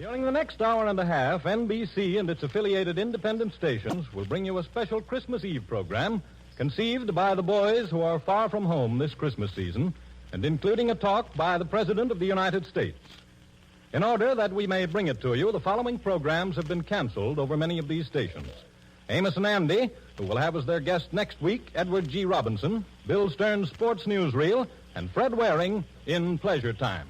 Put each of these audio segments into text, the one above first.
During the next hour and a half, NBC and its affiliated independent stations will bring you a special Christmas Eve program conceived by the boys who are far from home this Christmas season and including a talk by the President of the United States. In order that we may bring it to you, the following programs have been canceled over many of these stations. Amos and Andy, who will have as their guest next week Edward G. Robinson, Bill Stern's Sports Newsreel, and Fred Waring in Pleasure Time.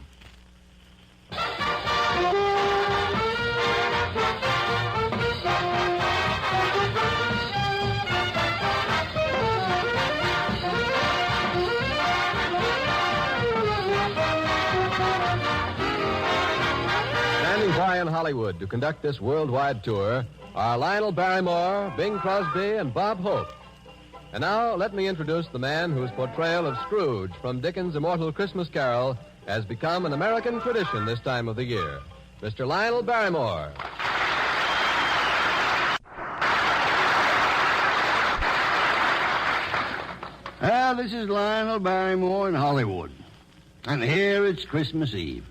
In Hollywood to conduct this worldwide tour are Lionel Barrymore, Bing Crosby, and Bob Hope. And now, let me introduce the man whose portrayal of Scrooge from Dickens' immortal Christmas Carol has become an American tradition this time of the year. Mr. Lionel Barrymore. Well, this is Lionel Barrymore in Hollywood. And here it's Christmas Eve.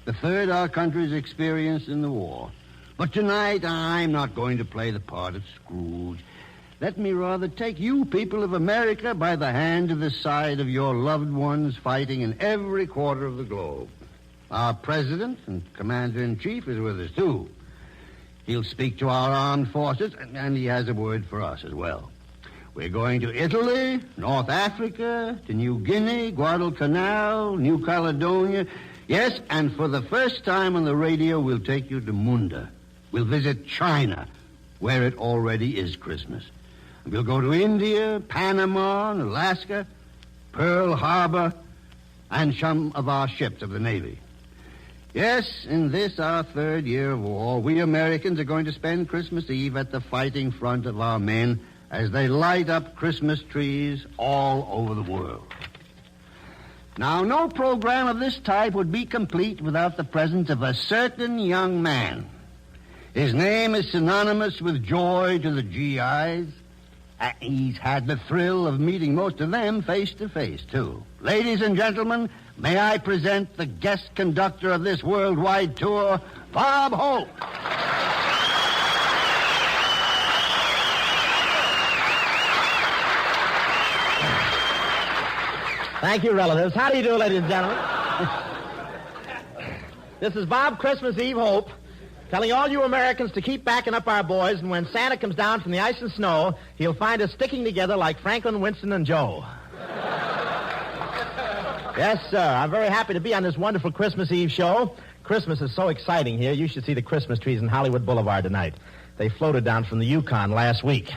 The third our country's experienced in the war. But tonight, I'm not going to play the part of Scrooge. Let me rather take you people of America by the hand to the side of your loved ones fighting in every quarter of the globe. Our president and commander-in-chief is with us, too. He'll speak to our armed forces, and he has a word for us as well. We're going to Italy, North Africa, to New Guinea, Guadalcanal, New Caledonia. Yes, and for the first time on the radio, we'll take you to Munda. We'll visit China, where it already is Christmas. We'll go to India, Panama, and Alaska, Pearl Harbor, and some of our ships of the Navy. Yes, in this, our third year of war, we Americans are going to spend Christmas Eve at the fighting front of our men as they light up Christmas trees all over the world. Now, no program of this type would be complete without the presence of a certain young man. His name is synonymous with joy to the GIs. He's had the thrill of meeting most of them face to face, too. Ladies and gentlemen, may I present the guest conductor of this worldwide tour, Bob Hope. Thank you, relatives. How do you do, ladies and gentlemen? This is Bob Christmas Eve Hope, telling all you Americans to keep backing up our boys, and when Santa comes down from the ice and snow, he'll find us sticking together like Franklin, Winston, and Joe. Yes, sir. I'm very happy to be on this wonderful Christmas Eve show. Christmas is so exciting here. You should see the Christmas trees in Hollywood Boulevard tonight. They floated down from the Yukon last week.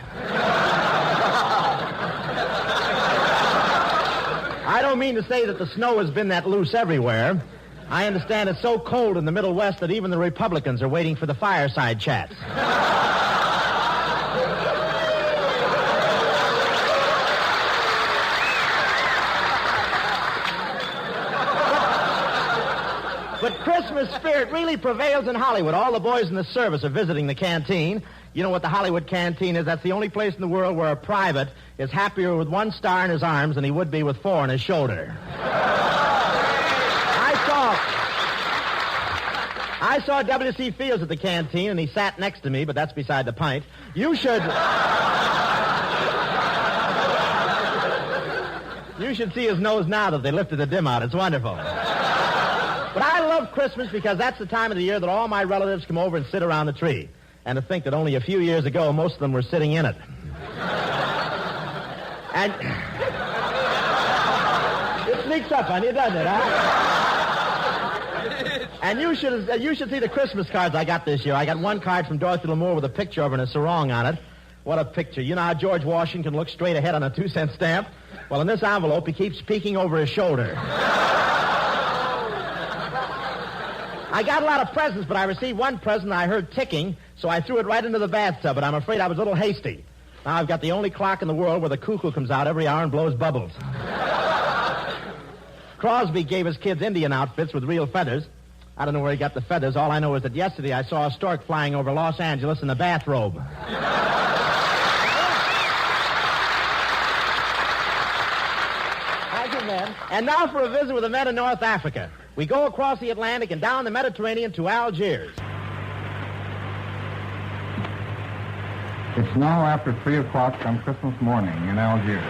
I don't mean to say that the snow has been that loose everywhere. I understand it's so cold in the Middle West that even the Republicans are waiting for the fireside chats. But Christmas spirit really prevails in Hollywood. All the boys in the service are visiting the canteen. You know what the Hollywood canteen is? That's the only place in the world where a private is happier with 1 star in his arms than he would be with 4 on his shoulder. I saw W.C. Fields at the canteen, and he sat next to me, but that's beside the pint. You should see his nose now that they lifted the dim out. It's wonderful. But I love Christmas because that's the time of the year that all my relatives come over and sit around the tree. And to think that only a few years ago, most of them were sitting in it. And it sneaks up on you, doesn't it, huh? And you should see the Christmas cards I got this year. I got one card from Dorothy Lamour with a picture of her and a sarong on it. What a picture. You know how George Washington looks straight ahead on a 2-cent stamp? Well, in this envelope, he keeps peeking over his shoulder. I got a lot of presents, but I received one present I heard ticking, so I threw it right into the bathtub, but I'm afraid I was a little hasty. Now I've got the only clock in the world where the cuckoo comes out every hour and blows bubbles. Crosby gave his kids Indian outfits with real feathers. I don't know where he got the feathers. All I know is that yesterday I saw a stork flying over Los Angeles in a bathrobe. Thank you, men. And now for a visit with the men in North Africa. We go across the Atlantic and down the Mediterranean to Algiers. now after 3 o'clock on Christmas morning in Algiers.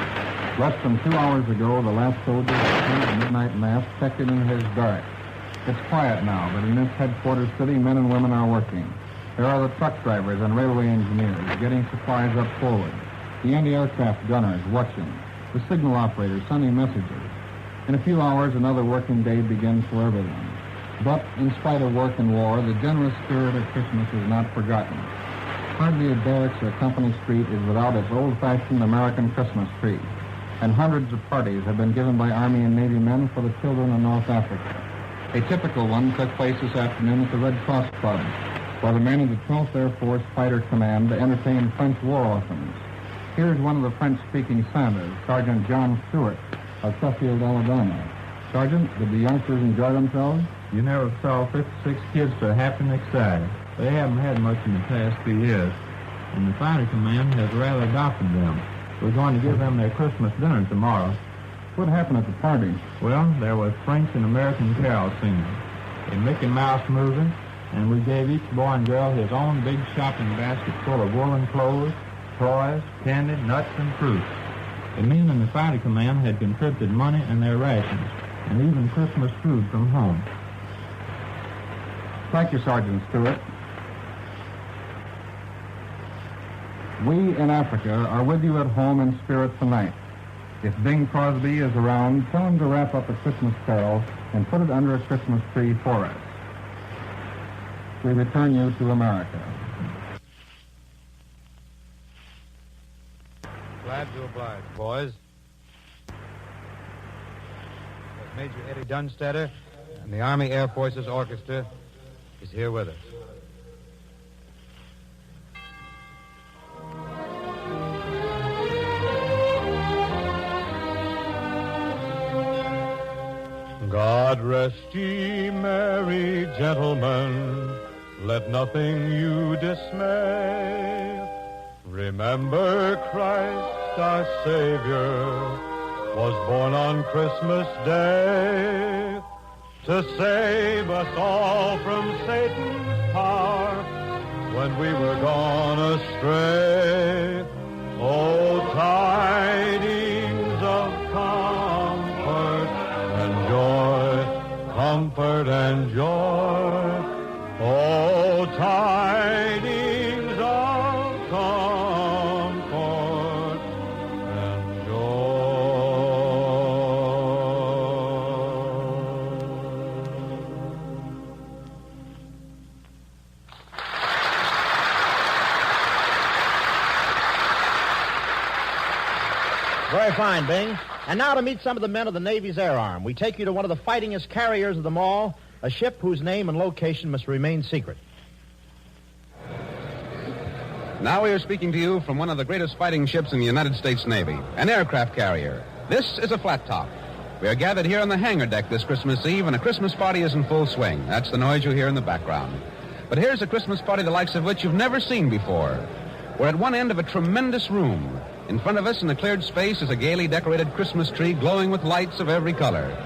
Less than 2 hours ago, the last soldier attended the midnight mass checked in his barracks. It's quiet now, but in this headquarters city, men and women are working. There are the truck drivers and railway engineers getting supplies up forward, the anti-aircraft gunners watching, the signal operators sending messages. In a few hours, another working day begins for everyone. But in spite of work and war, the generous spirit of Christmas is not forgotten. Hardly a barracks or company street is without its old-fashioned American Christmas tree, and hundreds of parties have been given by Army and Navy men for the children of North Africa. A typical one took place this afternoon at the Red Cross Club, where the men of the 12th Air Force Fighter Command entertained French war orphans. Here's one of the French-speaking Santas, Sergeant John Stewart of Sheffield, Alabama. Sergeant, did the youngsters enjoy themselves? You never saw 56 kids so happy and excited. They haven't had much in the past 2 years, and the Fighter Command has rather adopted them. We're going to give them their Christmas dinner tomorrow. What happened at the party? Well, there was French and American carol singing, a Mickey Mouse movie, and we gave each boy and girl his own big shopping basket full of woolen clothes, toys, candy, nuts, and fruit. The men in the Fighter Command had contributed money and their rations, and even Christmas food from home. Thank you, Sergeant Stewart. We in Africa are with you at home in spirit tonight. If Bing Crosby is around, tell him to wrap up a Christmas carol and put it under a Christmas tree for us. We return you to America. Glad to oblige, boys. Major Eddie Dunstetter and the Army Air Forces Orchestra is here with us. God rest ye merry gentlemen, let nothing you dismay. Remember Christ our Savior was born on Christmas Day to save us all from Satan's power when we were gone astray. Oh, tidings of comfort and joy, comfort and joy. Oh, tidings of comfort and Very fine, Bing. And now to meet some of the men of the Navy's Air Arm. We take you to one of the fightingest carriers of them all, a ship whose name and location must remain secret. Now we are speaking to you from one of the greatest fighting ships in the United States Navy, an aircraft carrier. This is a flat top. We are gathered here on the hangar deck this Christmas Eve, and a Christmas party is in full swing. That's the noise you hear in the background. But here's a Christmas party the likes of which you've never seen before. We're at one end of a tremendous room. In front of us in the cleared space is a gaily decorated Christmas tree glowing with lights of every color.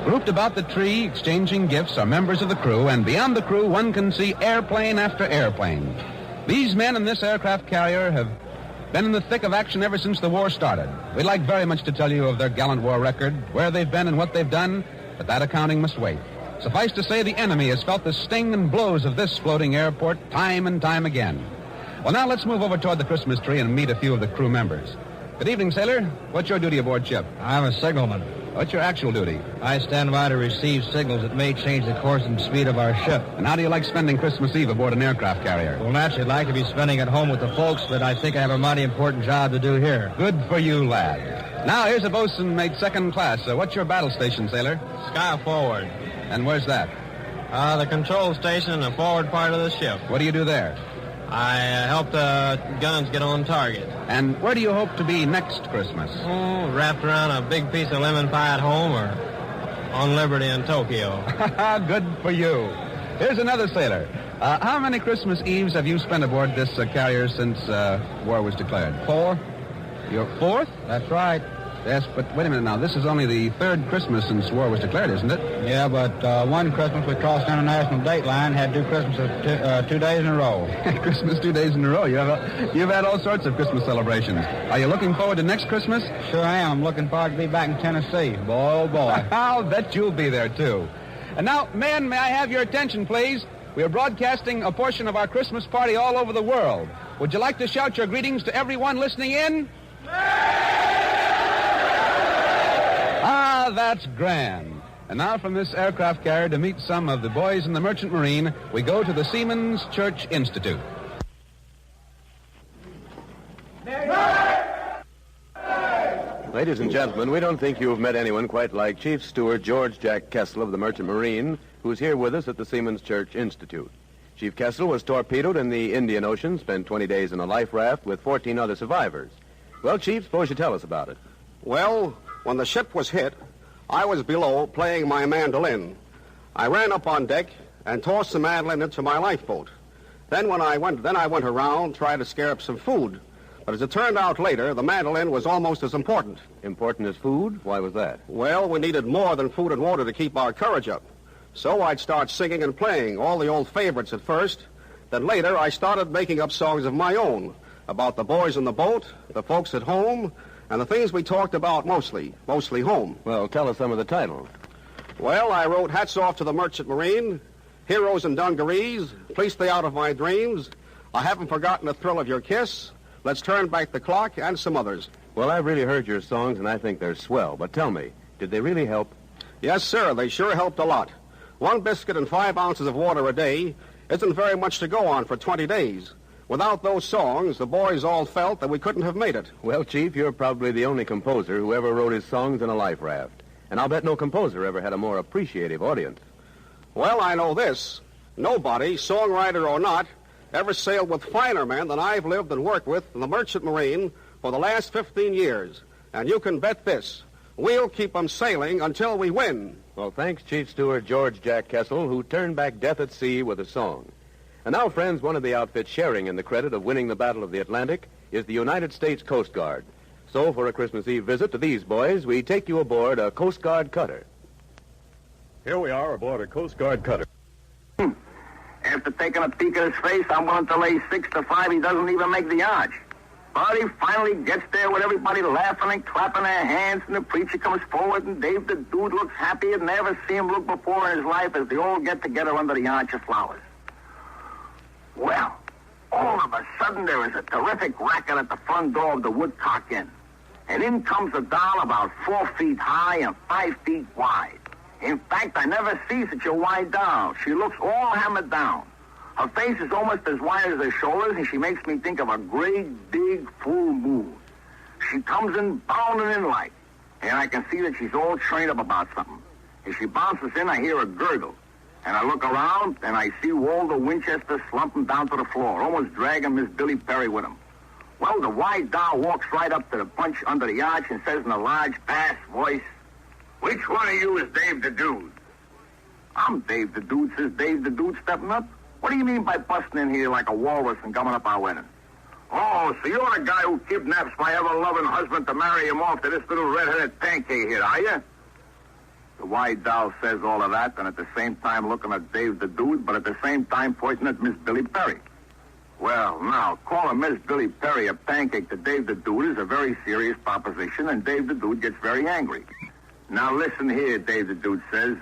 Grouped about the tree, exchanging gifts, are members of the crew, and beyond the crew, one can see airplane after airplane. These men in this aircraft carrier have been in the thick of action ever since the war started. We'd like very much to tell you of their gallant war record, where they've been and what they've done, but that accounting must wait. Suffice to say, the enemy has felt the sting and blows of this floating airport time and time again. Well, now let's move over toward the Christmas tree and meet a few of the crew members. Good evening, sailor. What's your duty aboard ship? I'm a signalman. What's your actual duty? I stand by to receive signals that may change the course and speed of our ship. And how do you like spending Christmas Eve aboard an aircraft carrier? Well, naturally, I'd like to be spending it home with the folks, but I think I have a mighty important job to do here. Good for you, lad. Now, here's a bosun mate second class. What's your battle station, sailor? Sky forward. And where's that? The control station in the forward part of the ship. What do you do there? I help the guns get on target. And where do you hope to be next Christmas? Oh, wrapped around a big piece of lemon pie at home or on Liberty in Tokyo. Good for you. Here's another sailor. How many Christmas Eves have you spent aboard this carrier since war was declared? 4. Your fourth? That's right. Yes, but wait a minute now. This is only the third Christmas since war was declared, isn't it? Yeah, but one Christmas we crossed the international date line, had 2 Christmases 2 days in a row. Christmas 2 days in a row. You've had all sorts of Christmas celebrations. Are you looking forward to next Christmas? Sure am. I'm looking forward to be back in Tennessee. Boy, oh boy. I'll bet you'll be there, too. And now, men, may I have your attention, please? We are broadcasting a portion of our Christmas party all over the world. Would you like to shout your greetings to everyone listening in? Ah, that's grand. And now from this aircraft carrier to meet some of the boys in the Merchant Marine, we go to the Seamen's Church Institute. Ladies and gentlemen, we don't think you've met anyone quite like Chief Steward George Jack Kessel of the Merchant Marine, who's here with us at the Seamen's Church Institute. Chief Kessel was torpedoed in the Indian Ocean, spent 20 days in a life raft with 14 other survivors. Well, Chief, suppose you tell us about it. Well, when the ship was hit, I was below playing my mandolin. I ran up on deck and tossed the mandolin into my lifeboat. Then I went around, tried to scare up some food. But as it turned out later, the mandolin was almost as important. Important as food? Why was that? Well, we needed more than food and water to keep our courage up. So I'd start singing and playing all the old favorites at first. Then later, I started making up songs of my own about the boys in the boat, the folks at home, and the things we talked about mostly home. Well, tell us some of the titles. Well, I wrote Hats Off to the Merchant Marine, Heroes in Dungarees, Please Stay Out of My Dreams, I Haven't Forgotten the Thrill of Your Kiss, Let's Turn Back the Clock, and some others. Well, I've really heard your songs, and I think they're swell. But tell me, did they really help? Yes, sir, they sure helped a lot. 1 biscuit and 5 ounces of water a day isn't very much to go on for 20 days. Without those songs, the boys all felt that we couldn't have made it. Well, Chief, you're probably the only composer who ever wrote his songs in a life raft. And I'll bet no composer ever had a more appreciative audience. Well, I know this. Nobody, songwriter or not, ever sailed with finer men than I've lived and worked with in the Merchant Marine for the last 15 years. And you can bet this. We'll keep them sailing until we win. Well, thanks, Chief Steward George Jack Kessel, who turned back death at sea with a song. And now, friends, one of the outfits sharing in the credit of winning the Battle of the Atlantic is the United States Coast Guard. So, for a Christmas Eve visit to these boys, we take you aboard a Coast Guard cutter. Here we are aboard a Coast Guard cutter. After taking a peek at his face, I'm willing to lay 6 to 5 he doesn't even make the arch. But he finally gets there with everybody laughing and clapping their hands, and the preacher comes forward, and Dave the Dude looks happy and never seen him look before in his life as they all get together under the arch of flowers. Well, all of a sudden there is a terrific racket at the front door of the Woodcock Inn. And in comes a doll about 4 feet high and 5 feet wide. In fact, I never see such a wide doll. She looks all hammered down. Her face is almost as wide as her shoulders, and she makes me think of a great, big, full moon. She comes in bounding in like, and I can see that she's all trained up about something. As she bounces in, I hear a gurgle. And I look around, and I see Walter Winchester slumping down to the floor, almost dragging Miss Billy Perry with him. Well, the wide doll walks right up to the bunch under the arch and says in a large, bass voice, "Which one of you is Dave the Dude?" "I'm Dave the Dude," says Dave the Dude, stepping up. "What do you mean by busting in here like a walrus and gumming up our wedding?" "Oh, so you're the guy who kidnaps my ever-loving husband to marry him off to this little red-headed pancake here, are you?" The wide doll says all of that, and at the same time looking at Dave the Dude, but at the same time pointing at Miss Billy Perry. Well, now, calling Miss Billy Perry a pancake to Dave the Dude is a very serious proposition, and Dave the Dude gets very angry. "Now, listen here," Dave the Dude says.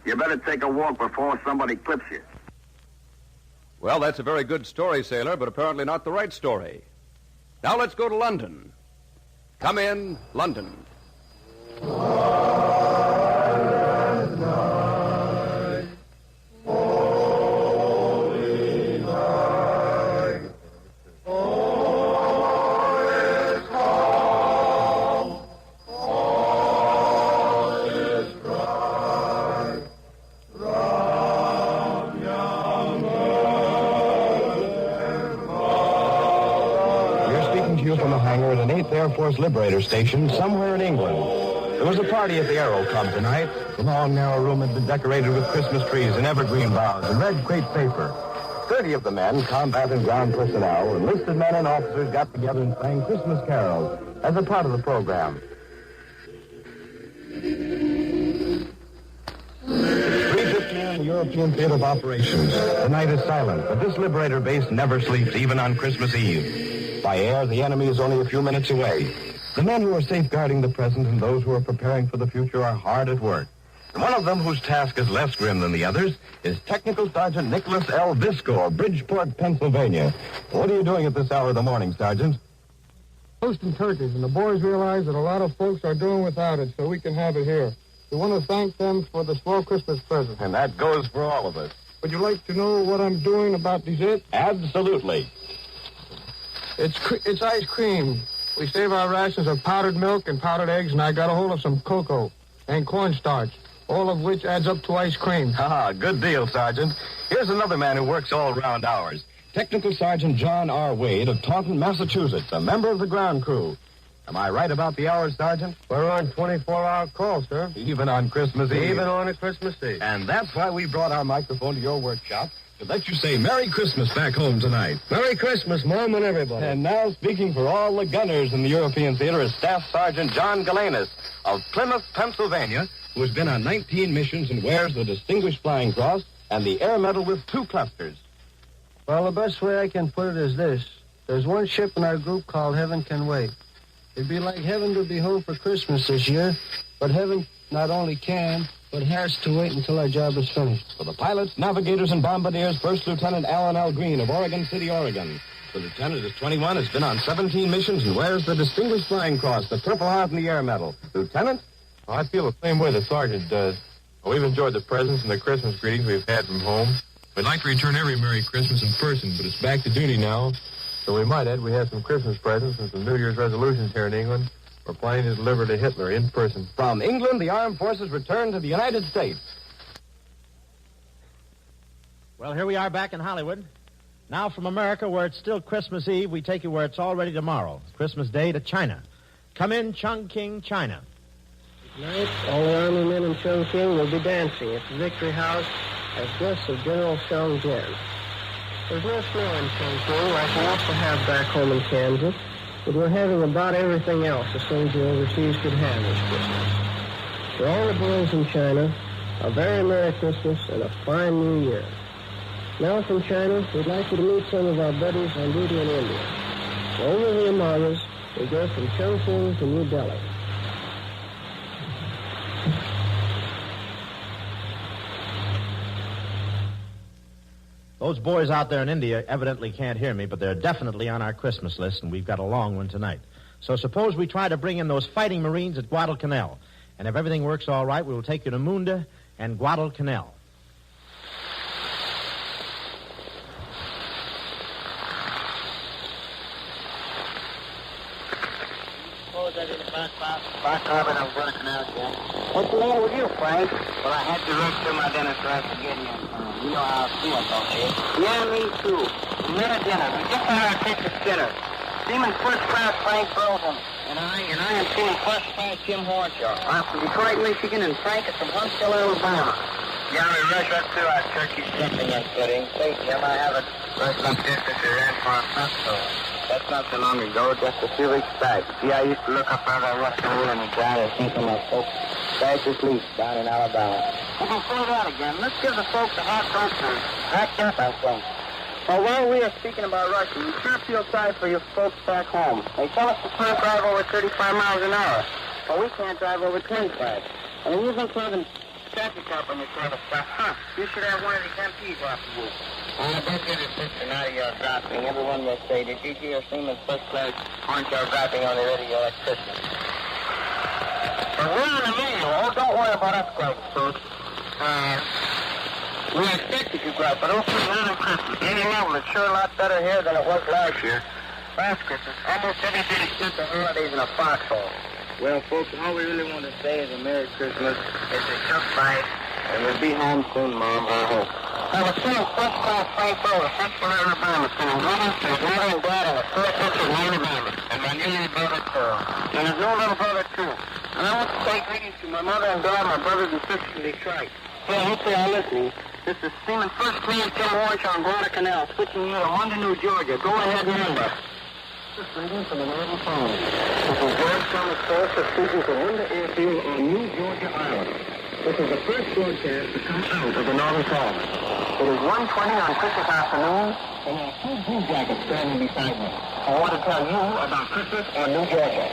"You better take a walk before somebody clips you." Well, that's a very good story, sailor, but apparently not the right story. Now let's go to London. Come in, London. From a hangar at an 8th Air Force Liberator station somewhere in England. There was a party at the Aero Club tonight. The long, narrow room had been decorated with Christmas trees and evergreen boughs and red crepe paper. 30 of the men, combat and ground personnel, enlisted men and officers got together and sang Christmas carols as a part of the program. the European theater of operations. The night is silent, but this Liberator base never sleeps, even on Christmas Eve. By air, the enemy is only a few minutes away. The men who are safeguarding the present and those who are preparing for the future are hard at work. And one of them, whose task is less grim than the others, is Technical Sergeant Nicholas L. Visco of Bridgeport, Pennsylvania. What are you doing at this hour of the morning, Sergeant? Toasting turkeys, and the boys realize that a lot of folks are doing without it, so we can have it here. We want to thank them for the small Christmas present. And that goes for all of us. Would you like to know what I'm doing about dessert? Absolutely. It's ice cream. We save our rations of powdered milk and powdered eggs, and I got a hold of some cocoa and cornstarch, all of which adds up to ice cream. Good deal, Sergeant. Here's another man who works all round hours. Technical Sergeant John R. Wade of Taunton, Massachusetts, a member of the ground crew. Am I right about the hours, Sergeant? We're on 24-hour call, sir. Even on Christmas Eve? Even on a Christmas Eve. And that's why we brought our microphone to your workshop, to let you say Merry Christmas back home tonight. Merry Christmas, Mom, and everybody. And now, speaking for all the gunners in the European theater, is Staff Sergeant John Galanis of Plymouth, Pennsylvania, who has been on 19 missions and wears the Distinguished Flying Cross and the Air Medal with 2 clusters. Well, the best way I can put it is this. There's one ship in our group called Heaven Can Wait. It'd be like heaven to be home for Christmas this year, but heaven not only can, but has to wait until our job is finished. For the pilots, navigators, and bombardiers, First Lieutenant Alan L. Green of Oregon City, Oregon. The lieutenant is 21, has been on 17 missions, and wears the Distinguished Flying Cross, the Purple Heart, and the Air Medal. Lieutenant? Well, I feel the same way the sergeant does. We've enjoyed the presents and the Christmas greetings we've had from home. We'd like to return every Merry Christmas in person, but it's back to duty now. So we might add we have some Christmas presents and some New Year's resolutions here in England. We're planning to deliver to Hitler in person. From England, the armed forces return to the United States. Well, here we are back in Hollywood. Now from America, where it's still Christmas Eve, we take you where it's already tomorrow, Christmas Day, to China. Come in, Chongqing, China. Tonight, all the army men in Chongqing will be dancing at the Victory House as guests of General Xiong Jian. There's no snow in Chongqing like we used to have back home in Kansas, but we're having about everything else a soldier overseas could have this Christmas. To all the boys in China, a very Merry Christmas and a fine New Year. Now from China, we'd like you to meet some of our buddies on duty in India. Over the Himalayas, we go from Chongqing to New Delhi. Those boys out there in India evidently can't hear me, but they're definitely on our Christmas list, and we've got a long one tonight. So suppose we try to bring in those fighting Marines at Guadalcanal. And if everything works all right, we will take you to Munda and Guadalcanal. What's the matter with you, Frank? Well, I had to rush to my dinner so I could get in. You know how I feel, don't you? Yeah, me too. We met at dinner. We just had our Texas dinner. Seaman First Class Frank Burleson. And I am Seaman First Class Jim Hornshaw. I'm from Detroit, Michigan, and Frank is from Huntsville, Alabama. Yeah, we rushed up to our turkey stuffing and pudding. Say, Jim, I have it rushed up just as we ran for a festival. That's not so long ago, just a few weeks back. See, I used to look up out of that restaurant and try to think of my folks back to sleep down in Alabama. We can say that again. Let's give the folks a hot country. Act up, I think. Well, while we are speaking about Russia, we sure feel sorry for your folks back home. They tell us we can't drive over 35 miles an hour, but we can't drive over 25. And they're using clothing traffic cop on your sort of stuff. You should have one of these MPs off of you. I bet you the sister now you're dropping. Everyone will say, did you hear Seaman First Class Hornshaw dropping on the radio at Christmas? But we're on the radio. Oh, don't worry about us, grubs, folks. We expected you, grub, but don't put it on Christmas. Any level, it's sure a lot better here than it was last year. Last Christmas, almost everybody spent the holidays in a foxhole. Well, folks, all we really want to say is a Merry Christmas. It's a tough fight, and we'll be home soon, Mom, I hope. I was sitting First Class Frank Burleson, Huntsville, Alabama, sending greetings to his mother and dad and his first sister in Alabama, and my new little brother, Carl, and his new little brother, too. And I want to say greetings to my mother and dad, my brothers and sisters in Detroit. Hey, hopefully I'm listening. This is Seaman First Class Jim Hornshaw on Guadalcanal, switching you to London, New Georgia. Go ahead, remember. This is greeting from the Northern Phone. This is George Thomas Forster speaking from Linda Airfield on New Georgia Island. This is the first broadcast to come out of the Northern Forest. It is 1:20 on Christmas afternoon, and there are two blue jackets standing beside me. I want to tell you about Christmas on New Georgia.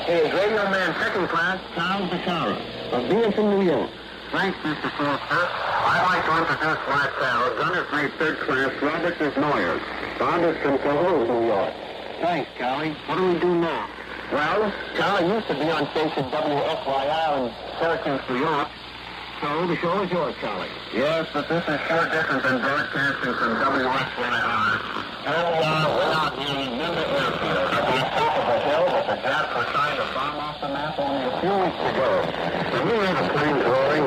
Here is Radio Man Second Class, Charles Bashara, of Beaverton, New York. Thanks, Mr. Foster. I'd like to introduce my pal, Gunner's Mate Third Class, Robert Noyers. Robert from Calhoun, New York. Thanks, Charlie. What do we do now? Well, Charlie used to be on station WFYR in Syracuse, New York. So the show is yours, Charlie. Yes, but this is sure different than broadcasting from WFYR. We're not near the member airfield at the top of the hill that the Japs were trying to bomb off the map only a few weeks ago. And we had a plane going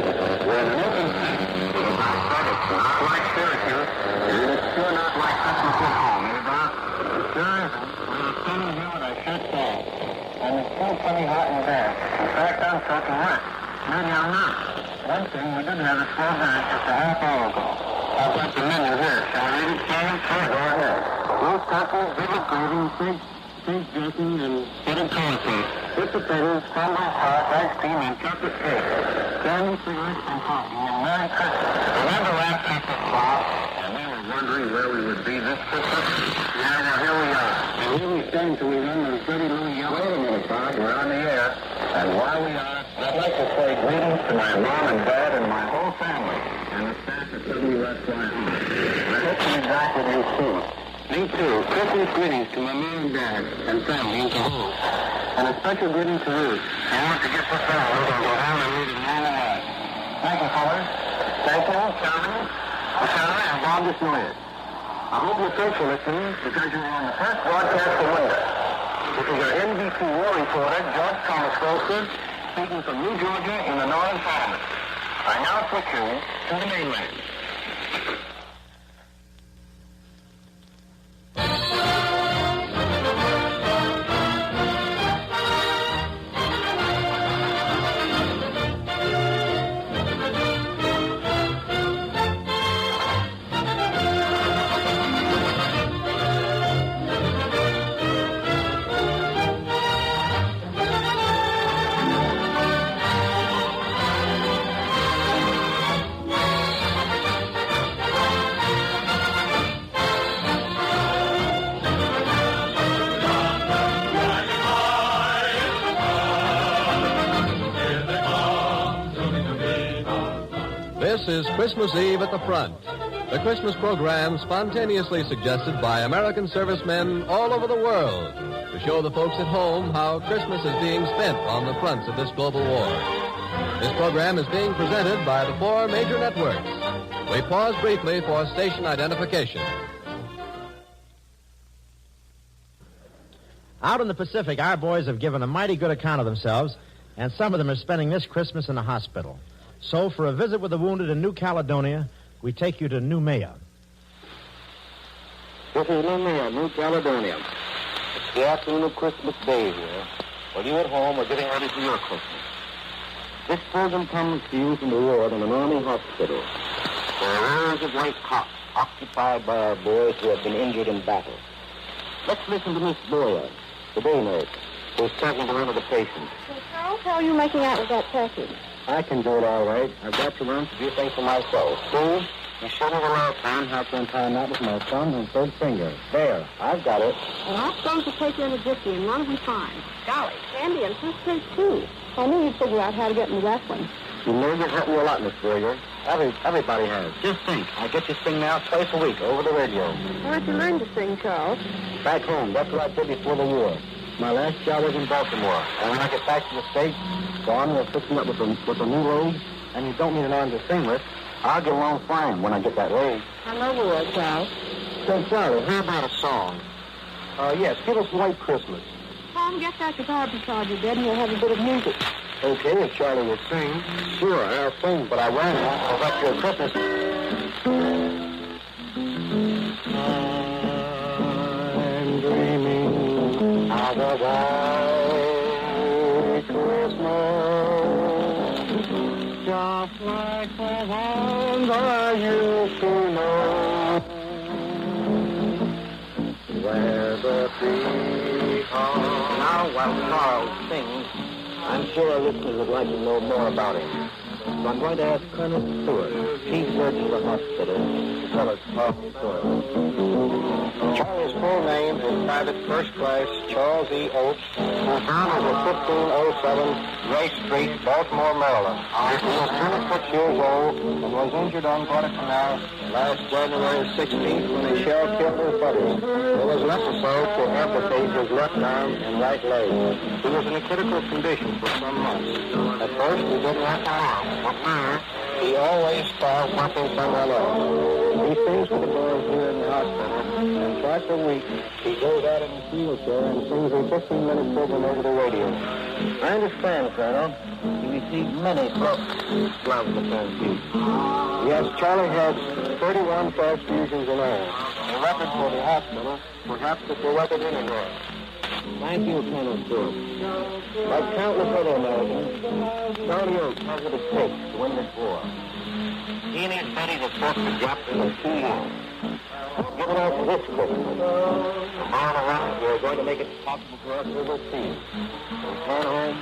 where an open with a back said it's not like Syracuse, and it's sure not like Christmas at home, eh, Bob? It sure isn't. We're standing here with our shirts off, and it's still plenty hot in there. In fact, I'm soaking wet. Maybe I'm not. One thing, we didn't have a slow down just a half hour ago. I've got the menu here. Shall I read it, Charlie? Sure, go ahead. Roast turkey, vivid gravy, pig dressing, and butter cornflakes. With potatoes, scrambled sauce, ice cream, and chocolate cake. Candy, cigarettes, and coffee, and Merry Christmas. Remember last Christmas, Bob? And we were wondering where we would be this Christmas. Yeah, well, here we are. And here we stand till we run those dirty little yellow. Wait a minute, Bob. We're on the air. And while we are, I'd like to say greetings to my mom and dad and my whole family and the staff at WFYR. I hope to be back with you soon. Me too. Christmas greetings to my mom and dad and family in Calhoun. And a special greeting to Ruth. I want to get this out. We're going to go home and read it all night. Thank you, fellas. Thank you, Charlie, and Bob Desnoyers. I hope you're faithful listening because you're on the first broadcast of winter. This is your NBC war reporter, George Thomas Foster, speaking from New Georgia in the Northern Forest. I now put you to the mainland. This is Christmas Eve at the Front, the Christmas program spontaneously suggested by American servicemen all over the world to show the folks at home how Christmas is being spent on the fronts of this global war. This program is being presented by the four major networks. We pause briefly for station identification. Out in the Pacific, our boys have given a mighty good account of themselves, and some of them are spending this Christmas in the hospital. So, for a visit with the wounded in New Caledonia, we take you to Noumea. This is Noumea, New Caledonia. It's the afternoon of Christmas Day here, while you at home are getting ready for your Christmas. This program comes to you from the ward in an Army hospital. There are rows of white cots occupied by our boys who have been injured in battle. Let's listen to Miss Boyer, the day nurse, who's talking to one of the patients. Well, Charles, how are you making out with that turkey? I can do it all right. I've got to learn to do things for myself. See? You showed me the last time how to untie a knot with my thumb and third finger. There, I've got it. Well, I'm supposed to take you in a jiffy, and none of them fine. Golly, Sandy and sisters, too. I knew you'd figure out how to get into that one. You know you've helped me a lot, Miss Boyer. Everybody has. Just think, I get you sing now twice a week over the radio. Where'd you learn to sing, Charles? Back home. That's what I did before the war. My last job was in Baltimore. And when I get back to the States, the Army will fix me up with a new leg, and you don't need an arm to sing with. I'll get along fine when I get that leg. I know you will, Charles. So, Charlie, how about a song? Yes, give us White Christmas. Tom, get that guitar beside your bed, and we'll have a bit of music. Okay, if Charlie will sing. Sure, I'll sing, but I won't. I'll let you a Christmas. I'm dreaming of a white Christmas, just like the ones I used to know, where the peacocks. Now, while Charles sings, I'm sure our listeners would like to know more about him. So I'm going to ask Colonel Stewart, chief surgeon of the hospital, to tell us about the story. Charlie's full name is Private First Class Charles E. Oates, whose home is at 1507 Grace Street, Baltimore, Maryland. He was 26 years old and was injured on Guadalcanal last January 16th when a shell killed his buddy. It was necessary to amputate his left arm and right leg. He was in a critical condition for some months. At first, he didn't have to arm, but now he always starts working someone else. He sings for the boys here in the hospital, and twice a week he goes out in his wheelchair and sings a 15-minute program over the radio. I understand, Colonel. He received many gloves to transfuse. Yes, Charlie has 31 transfusions in all. A record for the hospital, perhaps it's a record anywhere. Thank you, Colonel Stewart. Like countless other Americans, Charlie Oates has what it takes to win this war. He and his buddies have fought the Japs for 2 years. Given out this Christmas, tomorrow around, we're going to make it possible for us overseas to return home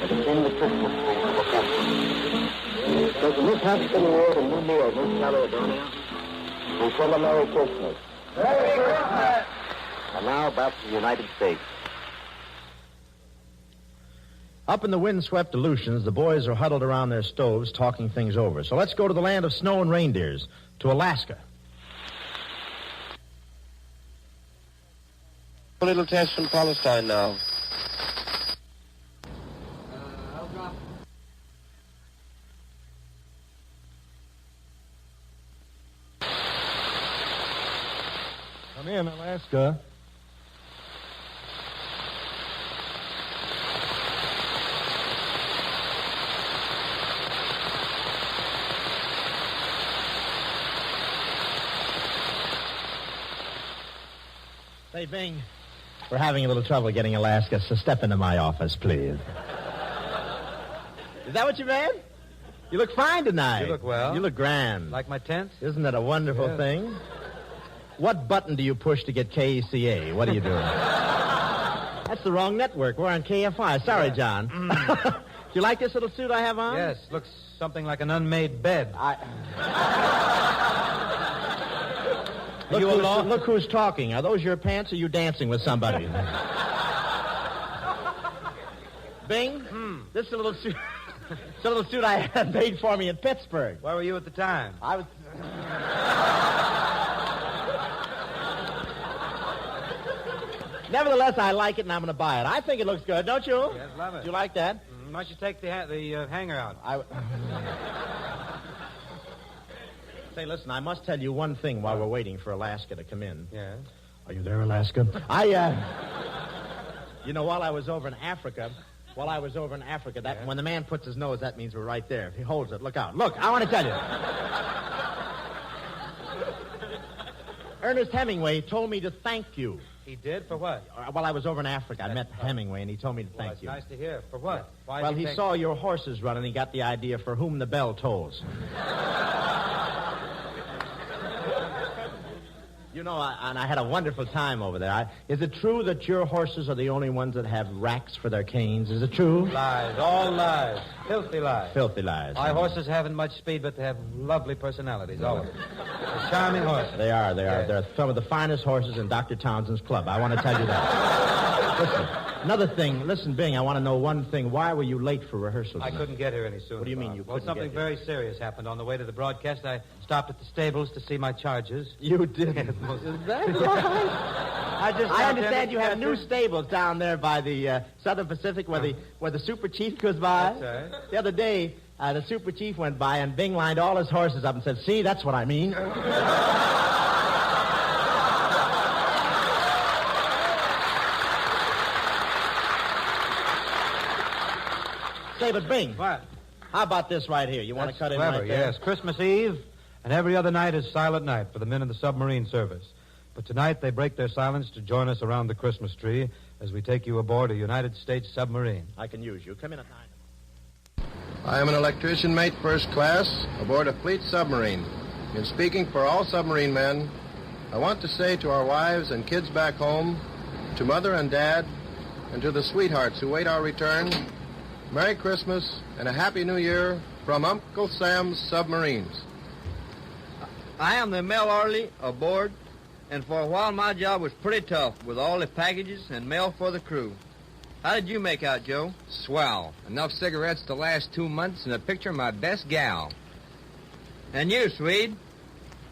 and attend the Christmas tree of the country. So from this hospital world in New York, Miss Caledonia, we send a Merry Christmas. Merry Christmas! And now back to the United States. Up in the windswept Aleutians, the boys are huddled around their stoves talking things over. So let's go to the land of snow and reindeers, to Alaska. A little test from Palestine now. Come in, Alaska. Say, Bing, we're having a little trouble getting Alaska, so step into my office, please. Is that what you meant? You look fine tonight. You look well. You look grand. Like my tent? Isn't that a wonderful thing? What button do you push to get KECA? What are you doing? That's the wrong network. We're on KFI. Sorry, John. Do you like this little suit I have on? Yes, looks something like an unmade bed. Look who's talking. Are those your pants or are you dancing with somebody? Bing, this is a little suit. It's a little suit I had made for me in Pittsburgh. Where were you at the time? I was... Nevertheless, I like it and I'm going to buy it. I think it looks good, don't you? Yes, love it. Do you like that? Why don't you take the hanger out? Say, listen, I must tell you one thing while we're waiting for Alaska to come in. Yes. Are you there, Alaska? You know, while I was over in Africa, that when the man puts his nose, that means we're right there. If he holds it, look out. Look, I want to tell you. Ernest Hemingway told me to thank you. He did? For what? While I was over in Africa, I met Hemingway, and he told me to thank you. Nice to hear. For what? Why well, he saw your horses running, and he got the idea for whom the bell tolls. You know, I had a wonderful time over there. Is it true that your horses are the only ones that have racks for their canes? Is it true? Lies. All lies. Filthy lies. Filthy lies. My horses haven't much speed, but they have lovely personalities, always. They're charming horses. They are. Yes. They're some of the finest horses in Dr. Townsend's club. I want to tell you that. Listen, another thing. Listen, Bing, I want to know one thing. Why were you late for rehearsal tonight? I couldn't get here any sooner. What do you mean you couldn't something get here? very serious happened on the way to the broadcast. I stopped at the stables to see my charges. You did? Is that right? I understand you have new stables down there by the Southern Pacific where the Super Chief goes by. That's right. The other day, the Super Chief went by and Bing lined all his horses up and said, "See, that's what I mean." Say, but Bing. What? How about this right here? You want to cut in clever, right there? Yes. Christmas Eve and every other night is silent night for the men in the submarine service. But tonight they break their silence to join us around the Christmas tree as we take you aboard a United States submarine. I can use you. Come in at 9. I am an electrician mate, first class, aboard a fleet submarine. In speaking for all submarine men, I want to say to our wives and kids back home, to Mother and Dad, and to the sweethearts who wait our return, Merry Christmas and a Happy New Year from Uncle Sam's Submarines. I am the mail orderly aboard, and for a while my job was pretty tough with all the packages and mail for the crew. How did you make out, Joe? Swell. Enough cigarettes to last 2 months and a picture of my best gal. And you, Swede?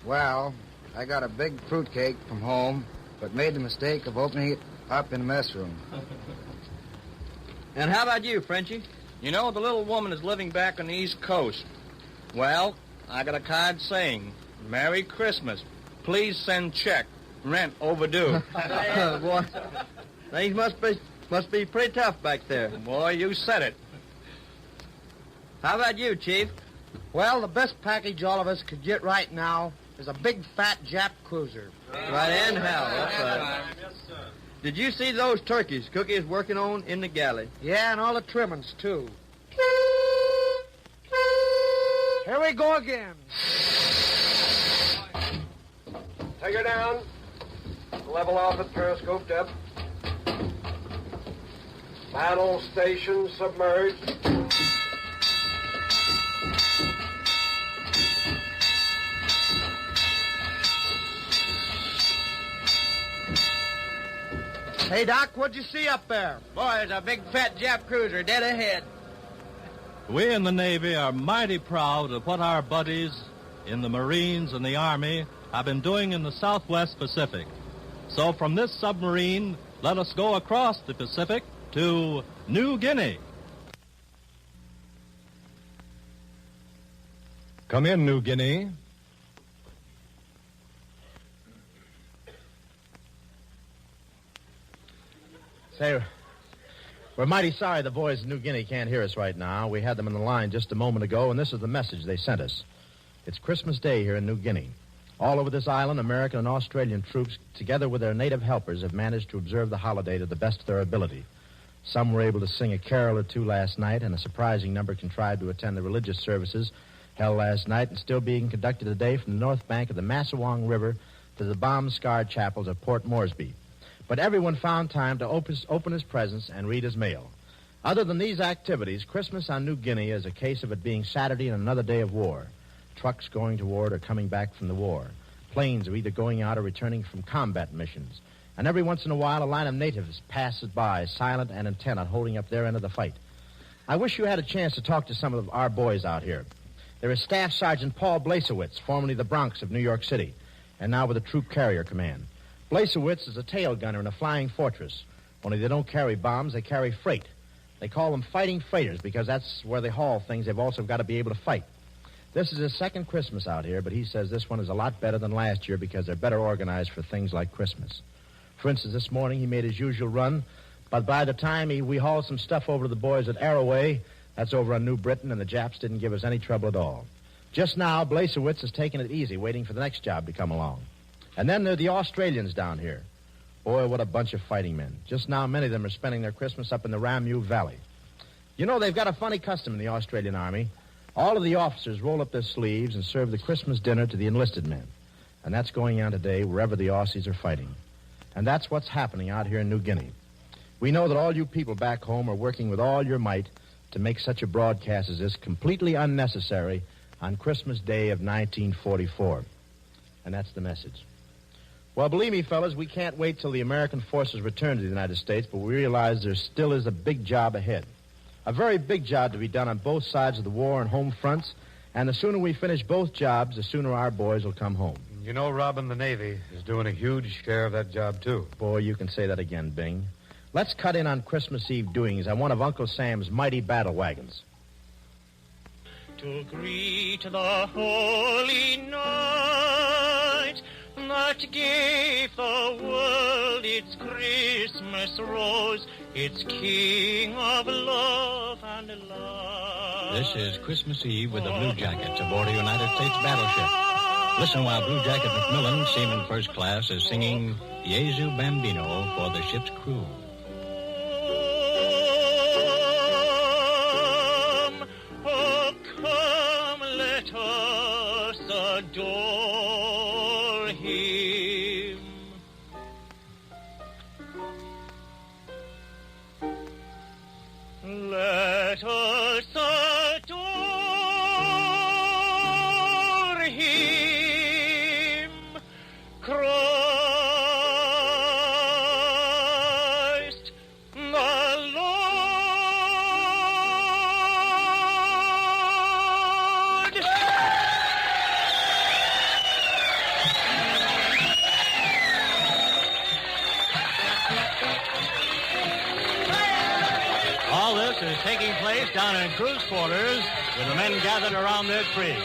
Well, I got a big fruitcake from home, but made the mistake of opening it up in the mess room. And how about you, Frenchie? You know, the little woman is living back on the East Coast. Well, I got a card saying, Merry Christmas. Please send check. Rent overdue. Boy, things must be pretty tough back there. Boy, you said it. How about you, Chief? Well, the best package all of us could get right now is a big, fat Jap cruiser. Right in hell, that's right. Yes, sir. Did you see those turkeys Cookie is working on in the galley? Yeah, and all the trimmings, too. Here we go again. Take her down. Level off at periscope depth. Battle station submerged. Hey, Doc, what'd you see up there? Boy, it's a big, fat Jap cruiser dead ahead. We in the Navy are mighty proud of what our buddies in the Marines and the Army have been doing in the Southwest Pacific. So from this submarine, let us go across the Pacific to New Guinea. Come in, New Guinea. Say, we're mighty sorry the boys in New Guinea can't hear us right now. We had them on the line just a moment ago, and this is the message they sent us. It's Christmas Day here in New Guinea. All over this island, American and Australian troops, together with their native helpers, have managed to observe the holiday to the best of their ability. Some were able to sing a carol or two last night, and a surprising number contrived to attend the religious services held last night and still being conducted today from the north bank of the Massawong River to the bomb-scarred chapels of Port Moresby. But everyone found time to open his presents and read his mail. Other than these activities, Christmas on New Guinea is a case of it being Saturday and another day of war. Trucks going toward or coming back from the war. Planes are either going out or returning from combat missions. And every once in a while, a line of natives passes by, silent and intent on holding up their end of the fight. I wish you had a chance to talk to some of our boys out here. There is Staff Sergeant Paul Blasewitz, formerly the Bronx of New York City, and now with the Troop Carrier Command. Blasewitz is a tail gunner in a flying fortress. Only they don't carry bombs, they carry freight. They call them fighting freighters because that's where they haul things they've also got to be able to fight. This is his second Christmas out here, but he says this one is a lot better than last year because they're better organized for things like Christmas. For instance, this morning he made his usual run, but by the time we hauled some stuff over to the boys at Arroway, that's over on New Britain, and the Japs didn't give us any trouble at all. Just now, Blasewitz is taking it easy, waiting for the next job to come along. And then there are the Australians down here. Boy, what a bunch of fighting men. Just now, many of them are spending their Christmas up in the Ramu Valley. You know, they've got a funny custom in the Australian Army. All of the officers roll up their sleeves and serve the Christmas dinner to the enlisted men. And that's going on today wherever the Aussies are fighting. And that's what's happening out here in New Guinea. We know that all you people back home are working with all your might to make such a broadcast as this completely unnecessary on Christmas Day of 1944. And that's the message. Well, believe me, fellas, we can't wait till the American forces return to the United States, but we realize there still is a big job ahead. A very big job to be done on both sides of the war and home fronts, and the sooner we finish both jobs, the sooner our boys will come home. You know, Robin, the Navy is doing a huge share of that job, too. Boy, you can say that again, Bing. Let's cut in on Christmas Eve doings on one of Uncle Sam's mighty battle wagons. To greet the holy night that gave the world its Christmas rose, its King of love and light. This is Christmas Eve with the Blue Jackets aboard a United States battleship. Listen while Blue Jacket McMillan, Seaman First Class, is singing Jesu Bambino for the ship's crew. Oh, come, let us adore him. Let us adore service is taking place down in Crew's quarters with the men gathered around their tree.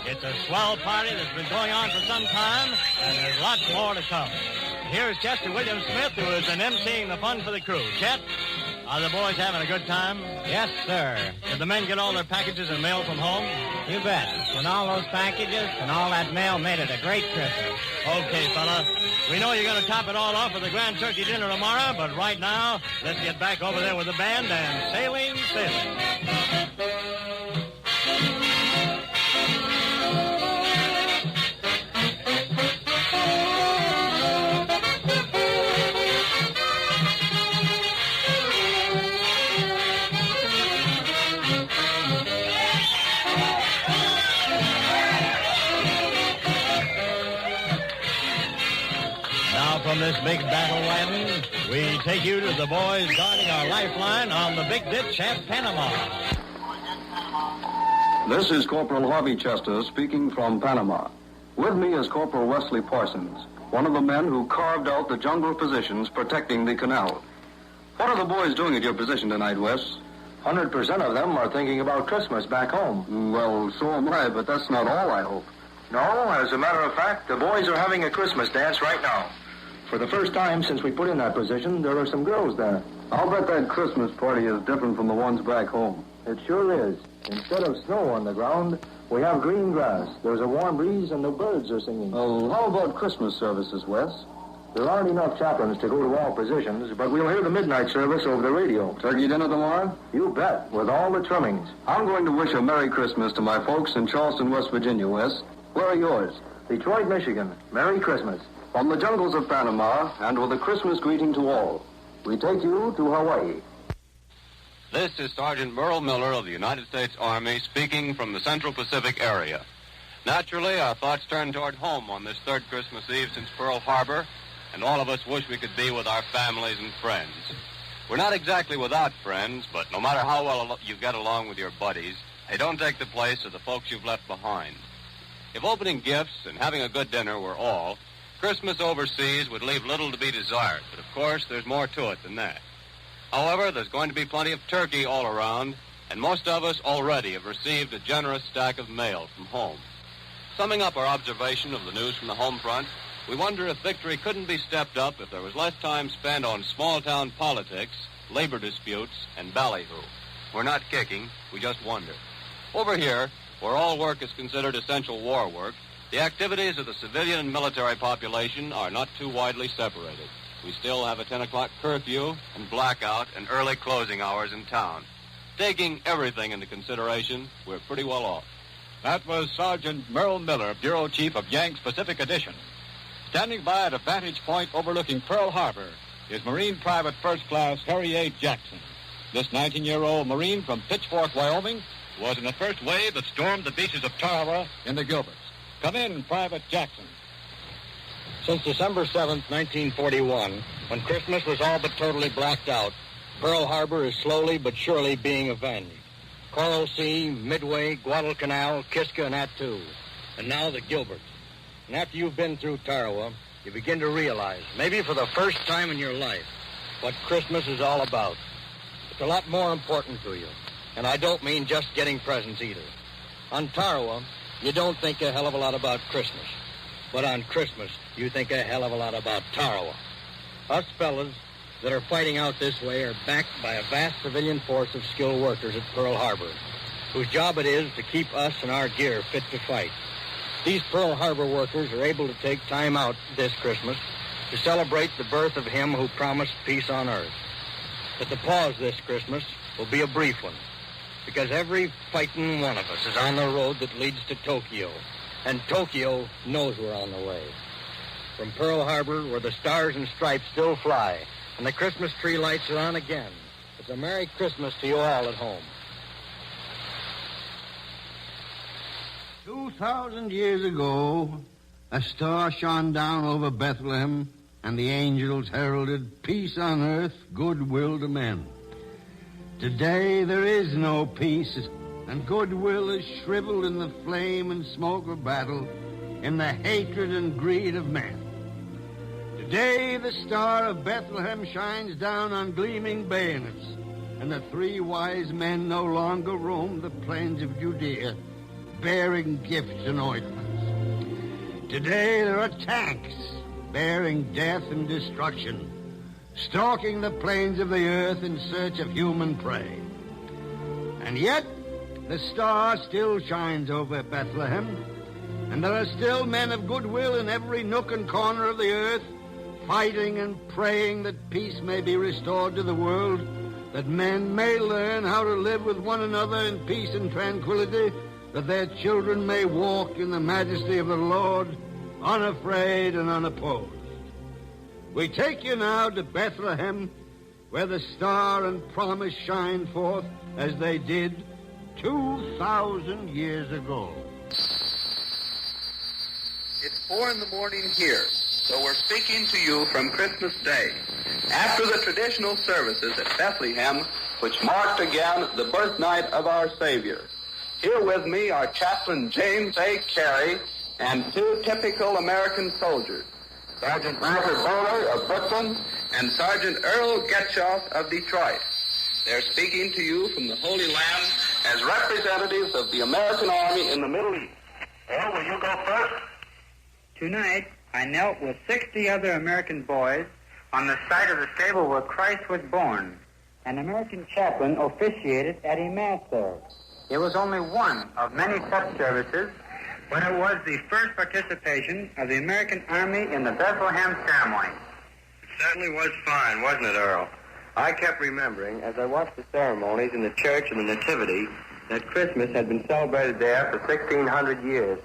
It's a swell party that's been going on for some time, and there's lots more to come. Here's Chester William Smith, who has been emceeing the fun for the crew. Chet, are the boys having a good time? Yes, sir. Did the men get all their packages and mail from home? You bet. And all those packages and all that mail made it a great Christmas. Okay, fella. We know you're going to top it all off with the grand turkey dinner tomorrow, but right now, let's get back over there with the band and sailing, sailing. From this big battle wagon, we take you to the boys guarding our lifeline on the big ditch at Panama. This is Corporal Harvey Chester speaking from Panama. With me is Corporal Wesley Parsons, one of the men who carved out the jungle positions protecting the canal. What are the boys doing at your position tonight, Wes? 100% of them are thinking about Christmas back home. Well, so am I, but that's not all, I hope. No, as a matter of fact, the boys are having a Christmas dance right now. For the first time since we put in that position, there are some girls there. I'll bet that Christmas party is different from the ones back home. It sure is. Instead of snow on the ground, we have green grass. There's a warm breeze and the birds are singing. Oh, how about Christmas services, Wes? There aren't enough chaplains to go to all positions, but we'll hear the midnight service over the radio. Turkey dinner tomorrow? You bet, with all the trimmings. I'm going to wish a Merry Christmas to my folks in Charleston, West Virginia, Wes. Where are yours? Detroit, Michigan. Merry Christmas. From the jungles of Panama, and with a Christmas greeting to all, we take you to Hawaii. This is Sergeant Merle Miller of the United States Army speaking from the Central Pacific area. Naturally, our thoughts turn toward home on this third Christmas Eve since Pearl Harbor, and all of us wish we could be with our families and friends. We're not exactly without friends, but no matter how well you get along with your buddies, they don't take the place of the folks you've left behind. If opening gifts and having a good dinner were all, Christmas overseas would leave little to be desired, but of course there's more to it than that. However, there's going to be plenty of turkey all around, and most of us already have received a generous stack of mail from home. Summing up our observation of the news from the home front, we wonder if victory couldn't be stepped up if there was less time spent on small-town politics, labor disputes, and ballyhoo. We're not kicking, we just wonder. Over here, where all work is considered essential war work, the activities of the civilian and military population are not too widely separated. We still have a 10 o'clock curfew and blackout and early closing hours in town. Taking everything into consideration, we're pretty well off. That was Sergeant Merle Miller, Bureau Chief of Yanks Pacific Edition. Standing by at a vantage point overlooking Pearl Harbor is Marine Private First Class Harry A. Jackson. This 19-year-old Marine from Pitchfork, Wyoming, was in the first wave that stormed the beaches of Tarawa in the Gilberts. Come in, Private Jackson. Since December 7th, 1941, when Christmas was all but totally blacked out, Pearl Harbor is slowly but surely being avenged. Coral Sea, Midway, Guadalcanal, Kiska, and Attu. And now the Gilberts. And after you've been through Tarawa, you begin to realize, maybe for the first time in your life, what Christmas is all about. It's a lot more important to you. And I don't mean just getting presents either. On Tarawa, you don't think a hell of a lot about Christmas. But on Christmas, you think a hell of a lot about Tarawa. Us fellas that are fighting out this way are backed by a vast civilian force of skilled workers at Pearl Harbor, whose job it is to keep us and our gear fit to fight. These Pearl Harbor workers are able to take time out this Christmas to celebrate the birth of him who promised peace on earth. But the pause this Christmas will be a brief one, because every fighting one of us is on the road that leads to Tokyo, and Tokyo knows we're on the way. From Pearl Harbor, where the stars and stripes still fly, and the Christmas tree lights are on again, it's a Merry Christmas to you all at home. 2,000 years ago, a star shone down over Bethlehem, and the angels heralded peace on earth, goodwill to men. Today there is no peace, and goodwill is shriveled in the flame and smoke of battle, in the hatred and greed of men. Today the star of Bethlehem shines down on gleaming bayonets, and the 3 wise men no longer roam the plains of Judea, bearing gifts and ointments. Today there are tanks bearing death and destruction, stalking the plains of the earth in search of human prey. And yet, the star still shines over Bethlehem, and there are still men of goodwill in every nook and corner of the earth, fighting and praying that peace may be restored to the world, that men may learn how to live with one another in peace and tranquility, that their children may walk in the majesty of the Lord, unafraid and unopposed. We take you now to Bethlehem, where the star and promise shine forth as they did 2,000 years ago. It's 4 in the morning here, so we're speaking to you from Christmas Day, after the traditional services at Bethlehem, which marked again the birth night of our Savior. Here with me are Chaplain James A. Carey and 2 typical American soldiers, Sergeant Walter Bowler of Brooklyn and Sergeant Earl Getchoff of Detroit. They're speaking to you from the Holy Land as representatives of the American Army in the Middle East. Earl, will you go first? Tonight, I knelt with 60 other American boys on the site of the stable where Christ was born. An American chaplain officiated at a mass there. It was only one of many such services, but it was the first participation of the American Army in the Bethlehem ceremony. It certainly was fine, wasn't it, Earl? I kept remembering, as I watched the ceremonies in the church of the Nativity, that Christmas had been celebrated there for 1,600 years.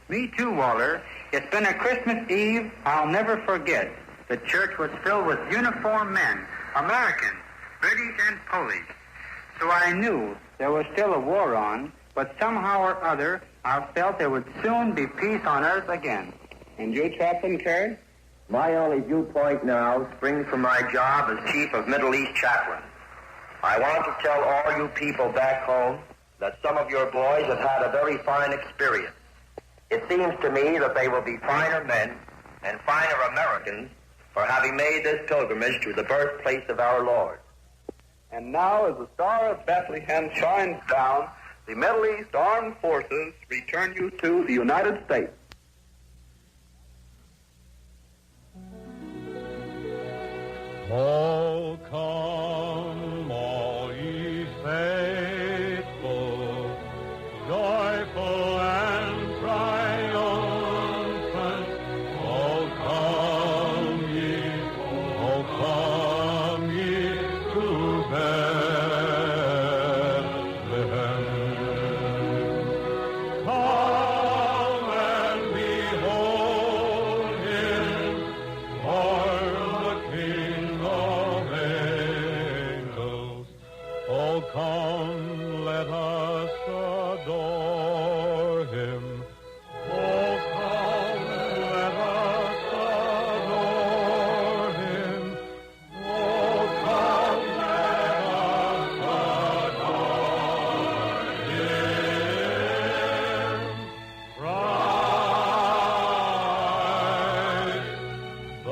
Me too, Walter. It's been a Christmas Eve I'll never forget. The church was filled with uniformed men, Americans, British and Polish. So I knew there was still a war on, but somehow or other I felt there would soon be peace on earth again. And you, Chaplain Carey? My only viewpoint now springs from my job as Chief of Middle East Chaplain. I want to tell all you people back home that some of your boys have had a very fine experience. It seems to me that they will be finer men and finer Americans for having made this pilgrimage to the birthplace of our Lord. And now, as the Star of Bethlehem shines down, the Middle East Armed Forces return you to the United States. Oh, come, all ye faithful, joyful and triumphant. Oh, come ye to Bethlehem. Come and behold him, born the King of angels. Oh, come, let us adore him. Oh, come, let us adore him. Oh, come, let us adore him. Christ the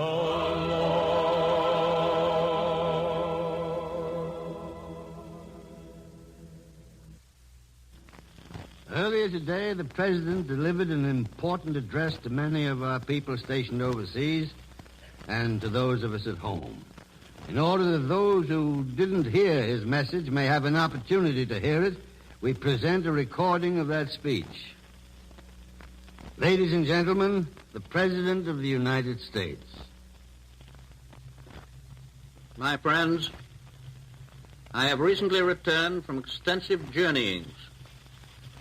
Earlier today, the President delivered an important address to many of our people stationed overseas and to those of us at home. In order that those who didn't hear his message may have an opportunity to hear it, we present a recording of that speech. Ladies and gentlemen, the President of the United States. My friends, I have recently returned from extensive journeyings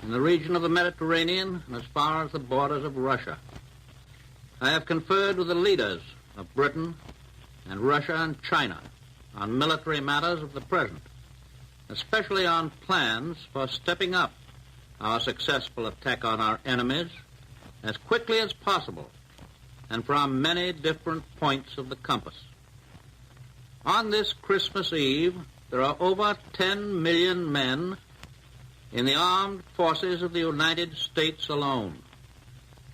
in the region of the Mediterranean and as far as the borders of Russia. I have conferred with the leaders of Britain and Russia and China on military matters of the present, especially on plans for stepping up our successful attack on our enemies as quickly as possible and from many different points of the compass. On this Christmas Eve, there are over 10 million men in the armed forces of the United States alone.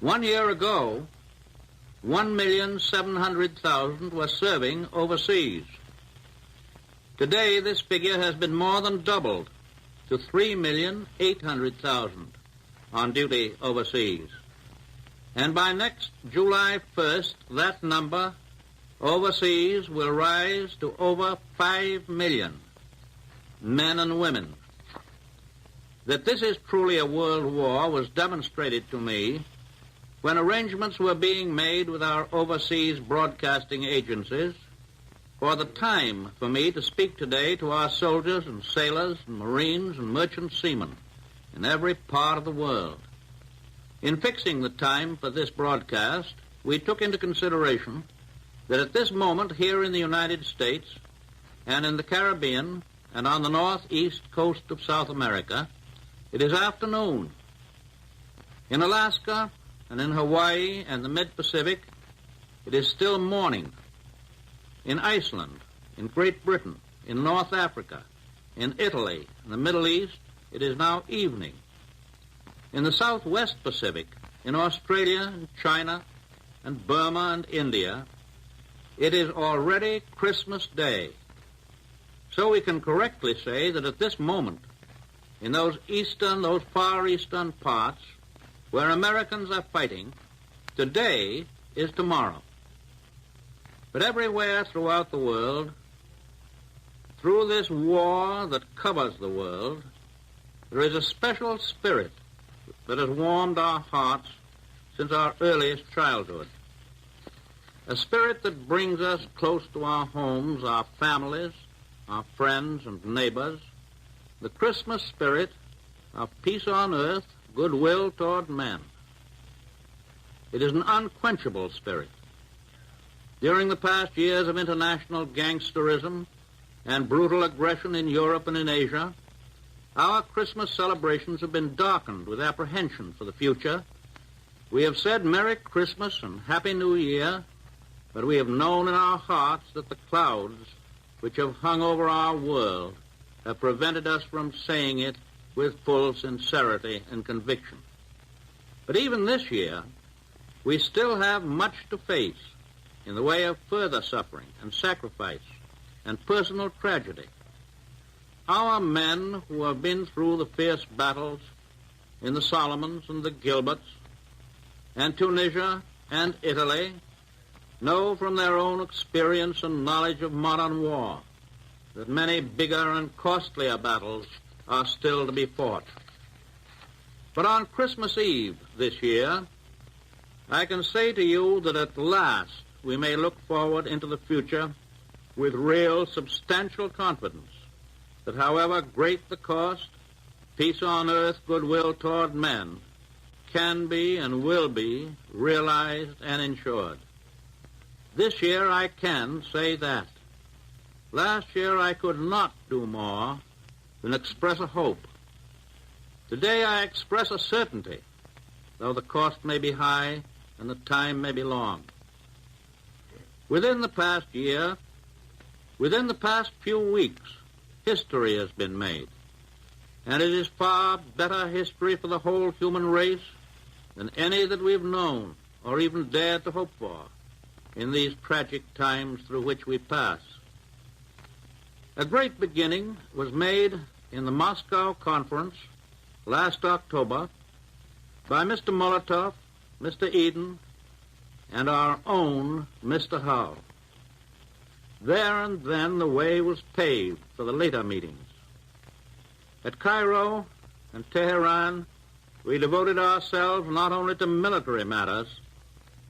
1 year ago, 1,700,000 were serving overseas. Today, this figure has been more than doubled to 3,800,000 on duty overseas. And by next July 1st, that number overseas will rise to over 5 million, men and women. That this is truly a world war was demonstrated to me when arrangements were being made with our overseas broadcasting agencies for the time for me to speak today to our soldiers and sailors and Marines and merchant seamen in every part of the world. In fixing the time for this broadcast, we took into consideration that at this moment here in the United States and in the Caribbean and on the northeast coast of South America, it is afternoon. In Alaska and in Hawaii and the mid-Pacific, it is still morning. In Iceland, in Great Britain, in North Africa, in Italy, in the Middle East, it is now evening. In the Southwest Pacific, in Australia and China and Burma and India, it is already Christmas Day. So we can correctly say that at this moment, in those far eastern parts where Americans are fighting, today is tomorrow. But everywhere throughout the world, through this war that covers the world, there is a special spirit that has warmed our hearts since our earliest childhood. A spirit that brings us close to our homes, our families, our friends and neighbors, the Christmas spirit of peace on earth, goodwill toward men. It is an unquenchable spirit. During the past years of international gangsterism and brutal aggression in Europe and in Asia, our Christmas celebrations have been darkened with apprehension for the future. We have said Merry Christmas and Happy New Year, but we have known in our hearts that the clouds which have hung over our world have prevented us from saying it with full sincerity and conviction. But even this year, we still have much to face in the way of further suffering and sacrifice and personal tragedy. Our men who have been through the fierce battles in the Solomons and the Gilberts and Tunisia and Italy know from their own experience and knowledge of modern war that many bigger and costlier battles are still to be fought. But on Christmas Eve this year, I can say to you that at last we may look forward into the future with real, substantial confidence that however great the cost, peace on earth, goodwill toward men can be and will be realized and ensured. This year I can say that. Last year I could not do more than express a hope. Today I express a certainty, though the cost may be high and the time may be long. Within the past year, within the past few weeks, history has been made. And it is far better history for the whole human race than any that we've known or even dared to hope for in these tragic times through which we pass. A great beginning was made in the Moscow Conference last October by Mr. Molotov, Mr. Eden, and our own Mr. Howe. There and then the way was paved for the later meetings. At Cairo and Tehran, we devoted ourselves not only to military matters,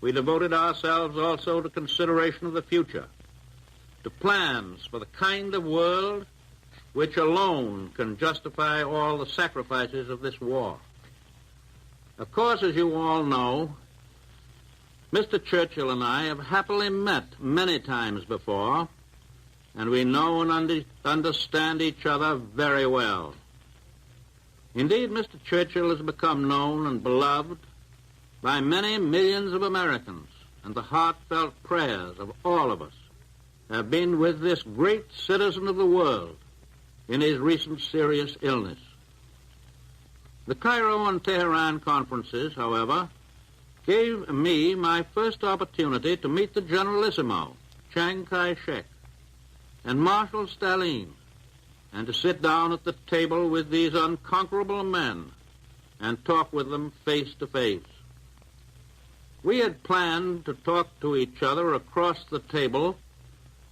we devoted ourselves also to consideration of the future, to plans for the kind of world which alone can justify all the sacrifices of this war. Of course, as you all know, Mr. Churchill and I have happily met many times before, and we know and understand each other very well. Indeed, Mr. Churchill has become known and beloved by many millions of Americans, and the heartfelt prayers of all of us have been with this great citizen of the world in his recent serious illness. The Cairo and Tehran conferences, however, gave me my first opportunity to meet the Generalissimo, Chiang Kai-shek. and Marshal Stalin, and to sit down at the table with these unconquerable men and talk with them face to face. We had planned to talk to each other across the table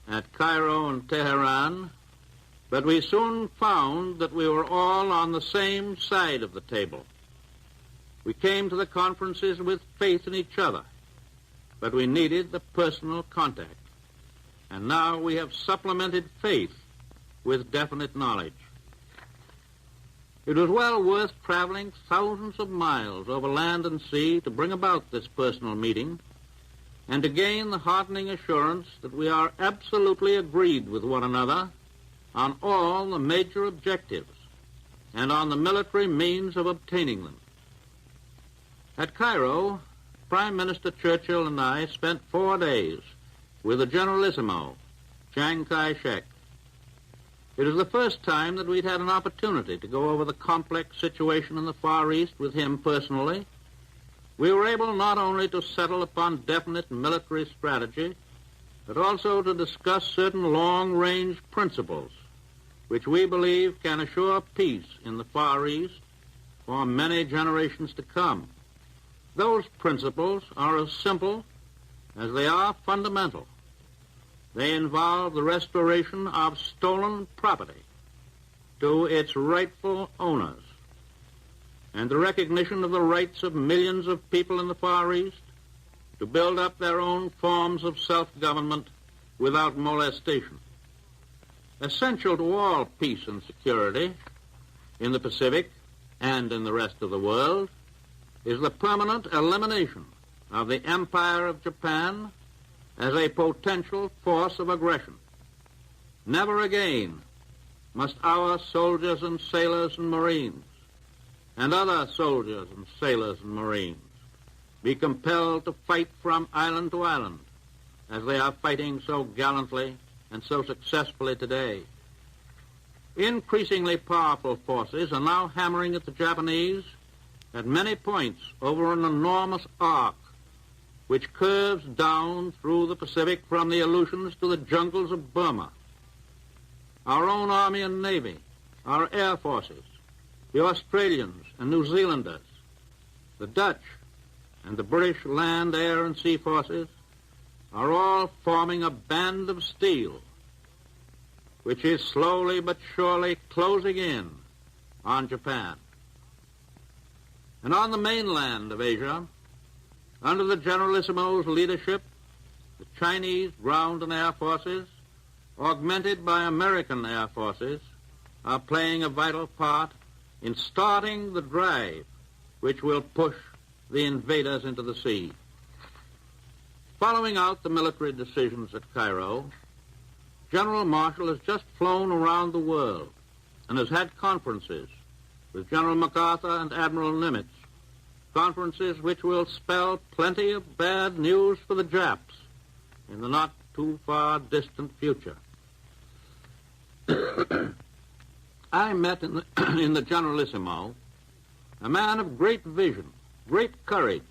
at Cairo and Tehran, but we soon found that we were all on the same side of the table. We came to the conferences with faith in each other, but we needed the personal contact. And now we have supplemented faith with definite knowledge. It was well worth traveling thousands of miles over land and sea to bring about this personal meeting and to gain the heartening assurance that we are absolutely agreed with one another on all the major objectives and on the military means of obtaining them. At Cairo, Prime Minister Churchill and I spent 4 days with the Generalissimo, Chiang Kai-shek. It was the first time that we'd had an opportunity to go over the complex situation in the Far East with him personally. We were able not only to settle upon definite military strategy, but also to discuss certain long-range principles which we believe can assure peace in the Far East for many generations to come. Those principles are as simple as they are fundamental. They involve the restoration of stolen property to its rightful owners and the recognition of the rights of millions of people in the Far East to build up their own forms of self-government without molestation. Essential to all peace and security in the Pacific and in the rest of the world is the permanent elimination of the Empire of Japan as a potential force of aggression. Never again must our soldiers and sailors and Marines and other soldiers and sailors and Marines be compelled to fight from island to island as they are fighting so gallantly and so successfully today. Increasingly powerful forces are now hammering at the Japanese at many points over an enormous arc which curves down through the Pacific from the Aleutians to the jungles of Burma. Our own Army and Navy, our air forces, the Australians and New Zealanders, the Dutch and the British land, air, and sea forces are all forming a band of steel which is slowly but surely closing in on Japan. And on the mainland of Asia, under the Generalissimo's leadership, the Chinese ground and air forces, augmented by American air forces, are playing a vital part in starting the drive which will push the invaders into the sea. Following out the military decisions at Cairo, General Marshall has just flown around the world and has had conferences with General MacArthur and Admiral Nimitz, conferences which will spell plenty of bad news for the Japs in the not-too-far distant future. I met in the Generalissimo a man of great vision, great courage,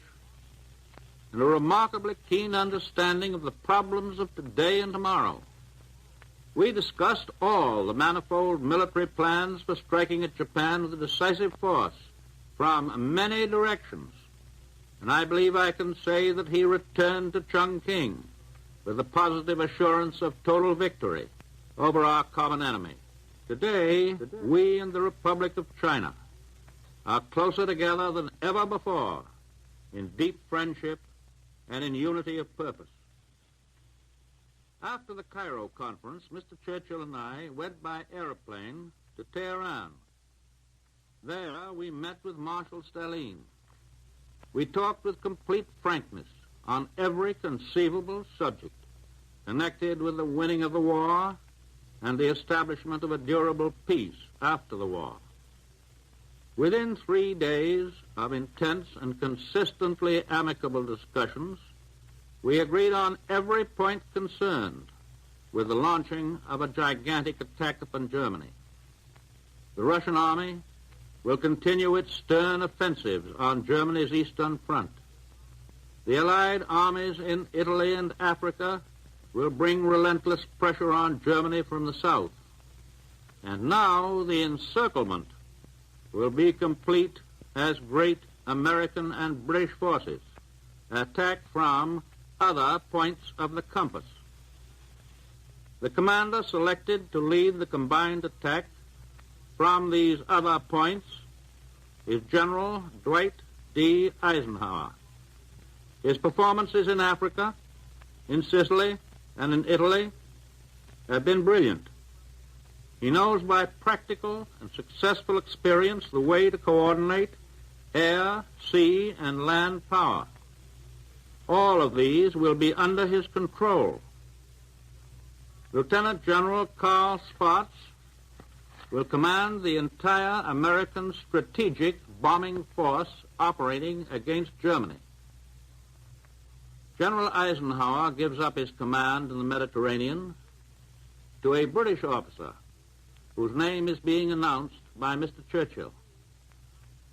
and a remarkably keen understanding of the problems of today and tomorrow. We discussed all the manifold military plans for striking at Japan with a decisive force from many directions, and I believe I can say that he returned to Chongqing with the positive assurance of total victory over our common enemy. Today, we and the Republic of China are closer together than ever before in deep friendship and in unity of purpose. After the Cairo conference, Mr. Churchill and I went by airplane to Tehran. There, we met with Marshal Stalin. We talked with complete frankness on every conceivable subject connected with the winning of the war and the establishment of a durable peace after the war. Within 3 days of intense and consistently amicable discussions, we agreed on every point concerned with the launching of a gigantic attack upon Germany. The Russian army will continue its stern offensives on Germany's eastern front. The Allied armies in Italy and Africa will bring relentless pressure on Germany from the south. And now the encirclement will be complete as great American and British forces attack from other points of the compass. The commander selected to lead the combined attack from these other points is General Dwight D. Eisenhower. His performances in Africa, in Sicily, and in Italy have been brilliant. He knows by practical and successful experience the way to coordinate air, sea, and land power. All of these will be under his control. Lieutenant General Carl Spaatz will command the entire American strategic bombing force operating against Germany. General Eisenhower gives up his command in the Mediterranean to a British officer whose name is being announced by Mr. Churchill.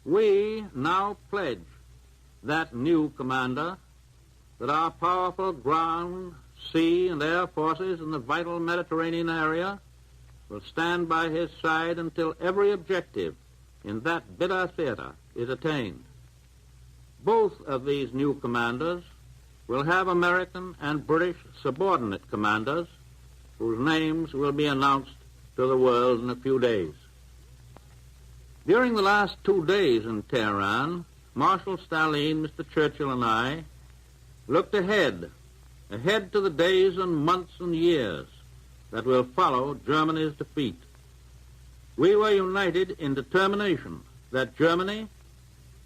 We now pledge that new commander that our powerful ground, sea, and air forces in the vital Mediterranean area will stand by his side until every objective in that bitter theater is attained. Both of these new commanders will have American and British subordinate commanders whose names will be announced to the world in a few days. During the last 2 days in Tehran, Marshal Stalin, Mr. Churchill, and I looked ahead to the days and months and years that will follow Germany's defeat. We were united in determination that Germany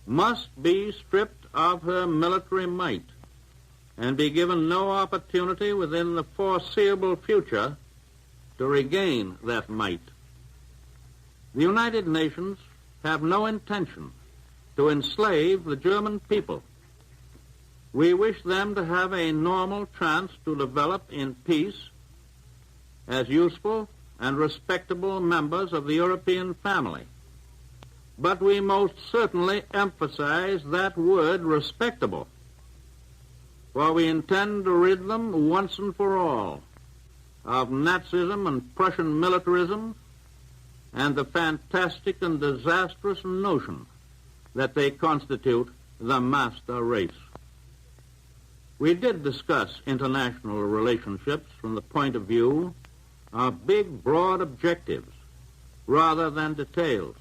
must be stripped of her military might and be given no opportunity within the foreseeable future to regain that might. The United Nations have no intention to enslave the German people. We wish them to have a normal chance to develop in peace as useful and respectable members of the European family. But we most certainly emphasize that word respectable, for we intend to rid them once and for all of Nazism and Prussian militarism and the fantastic and disastrous notion that they constitute the master race. We did discuss international relationships from the point of view of big, broad objectives rather than details.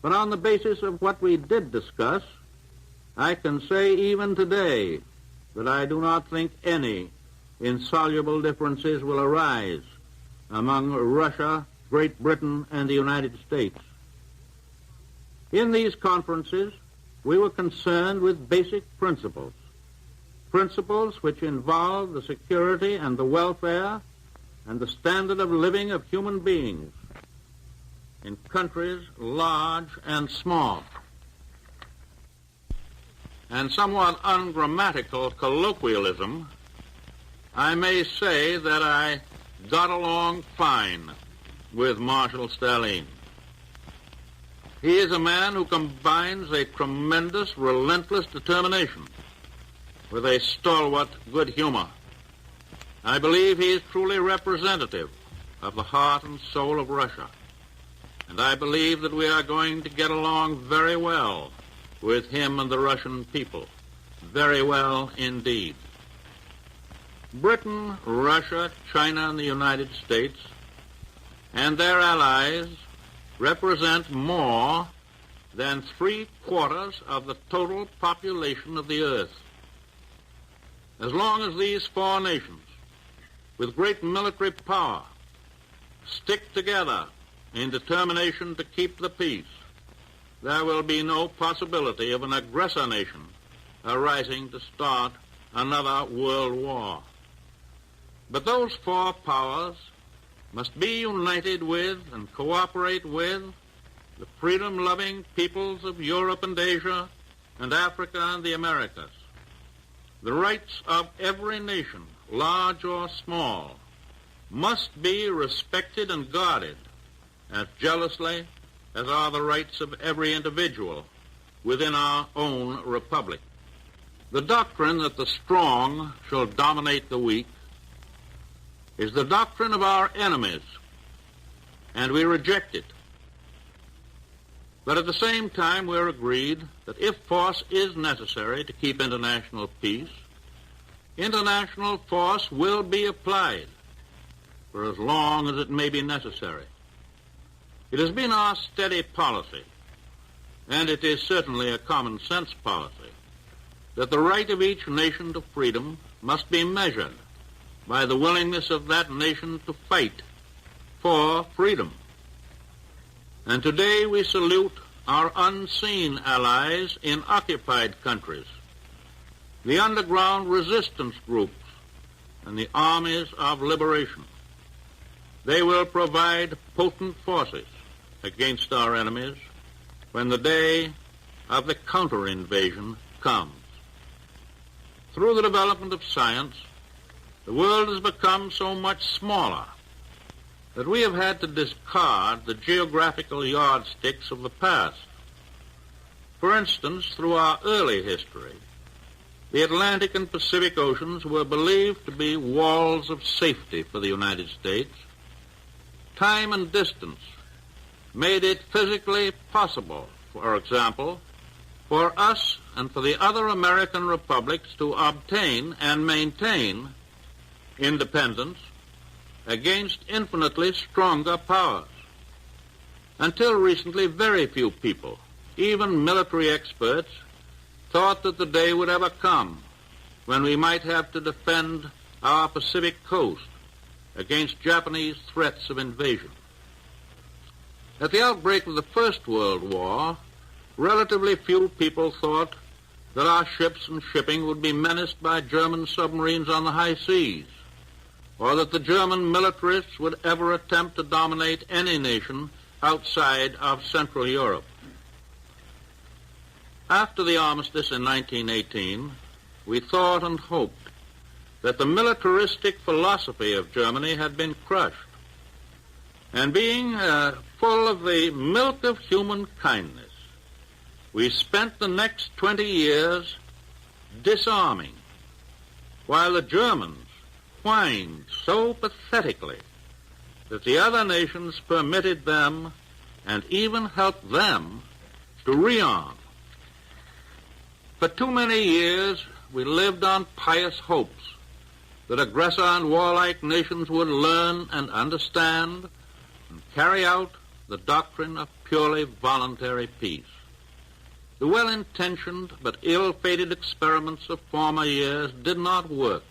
But on the basis of what we did discuss, I can say even today that I do not think any insoluble differences will arise among Russia, Great Britain, and the United States. In these conferences, we were concerned with basic principles which involve the security and the welfare and the standard of living of human beings in countries large and small. And somewhat ungrammatical colloquialism, I may say that I got along fine with Marshal Stalin. He is a man who combines a tremendous, relentless determination with a stalwart good humor. I believe he is truly representative of the heart and soul of Russia, and I believe that we are going to get along very well with him and the Russian people, very well indeed. Britain, Russia, China, and the United States and their allies represent more than 3/4 of the total population of the earth. As long as these four nations, with great military power, stick together in determination to keep the peace, there will be no possibility of an aggressor nation arising to start another world war. But those four powers must be united with and cooperate with the freedom-loving peoples of Europe and Asia and Africa and the Americas. The rights of every nation, large or small, must be respected and guarded as jealously as are the rights of every individual within our own republic. The doctrine that the strong shall dominate the weak is the doctrine of our enemies, and we reject it. But at the same time, we're agreed that if force is necessary to keep international peace, international force will be applied for as long as it may be necessary. It has been our steady policy, and it is certainly a common sense policy, that the right of each nation to freedom must be measured by the willingness of that nation to fight for freedom. And today we salute our unseen allies in occupied countries, the underground resistance groups and the armies of liberation. They will provide potent forces against our enemies when the day of the counter-invasion comes. Through the development of science, the world has become so much smaller that we have had to discard the geographical yardsticks of the past. For instance, through our early history, the Atlantic and Pacific Oceans were believed to be walls of safety for the United States. Time and distance made it physically possible, for example, for us and for the other American republics to obtain and maintain independence against infinitely stronger powers. Until recently, very few people, even military experts, thought that the day would ever come when we might have to defend our Pacific coast against Japanese threats of invasion. At the outbreak of the First World War, relatively few people thought that our ships and shipping would be menaced by German submarines on the high seas, or that the German militarists would ever attempt to dominate any nation outside of Central Europe. After the armistice in 1918, we thought and hoped that the militaristic philosophy of Germany had been crushed, and being full of the milk of human kindness, we spent the next 20 years disarming, while the Germans whined so pathetically that the other nations permitted them and even helped them to rearm. For too many years, we lived on pious hopes that aggressor and warlike nations would learn and understand and carry out the doctrine of purely voluntary peace. The well-intentioned but ill-fated experiments of former years did not work.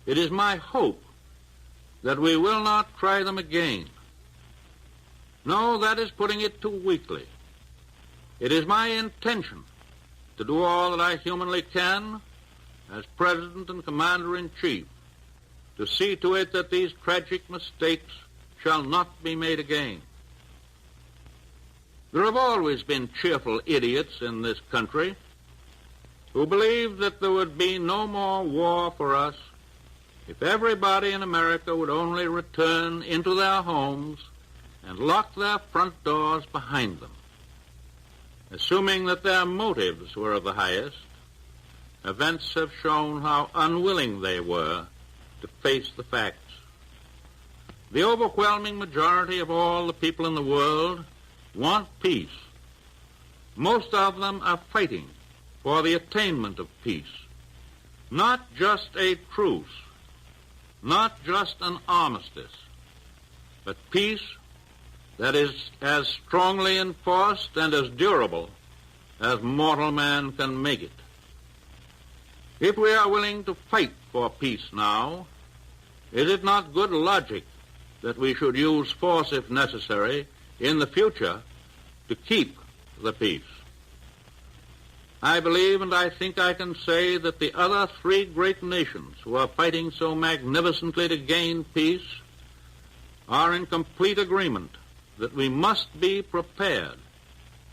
It is my hope that we will not try them again. No, that is putting it too weakly. It is my intention to do all that I humanly can as President and Commander-in-Chief to see to it that these tragic mistakes shall not be made again. There have always been cheerful idiots in this country who believed that there would be no more war for us if everybody in America would only return into their homes and lock their front doors behind them. Assuming that their motives were of the highest, events have shown how unwilling they were to face the facts. The overwhelming majority of all the people in the world want peace. Most of them are fighting for the attainment of peace, not just a truce, not just an armistice, but peace that is as strongly enforced and as durable as mortal man can make it. If we are willing to fight for peace now, is it not good logic that we should use force if necessary in the future to keep the peace? I believe and I think I can say that the other three great nations who are fighting so magnificently to gain peace are in complete agreement that we must be prepared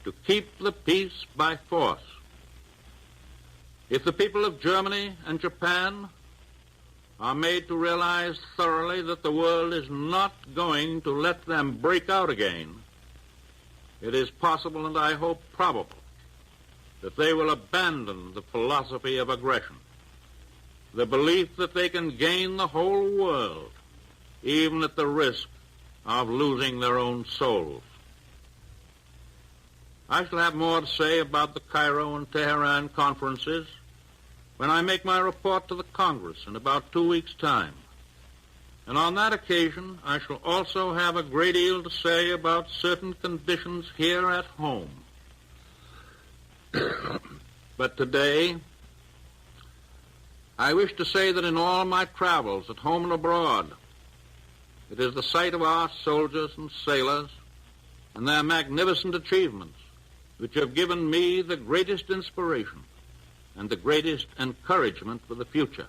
to keep the peace by force. If the people of Germany and Japan are made to realize thoroughly that the world is not going to let them break out again, it is possible and I hope probable that they will abandon the philosophy of aggression. the belief that they can gain the whole world, even at the risk of losing their own souls. I shall have more to say about the Cairo and Tehran conferences when I make my report to the Congress in about 2 weeks' time. And on that occasion, I shall also have a great deal to say about certain conditions here at home. But today, I wish to say that in all my travels, at home and abroad, it is the sight of our soldiers and sailors and their magnificent achievements which have given me the greatest inspiration and the greatest encouragement for the future.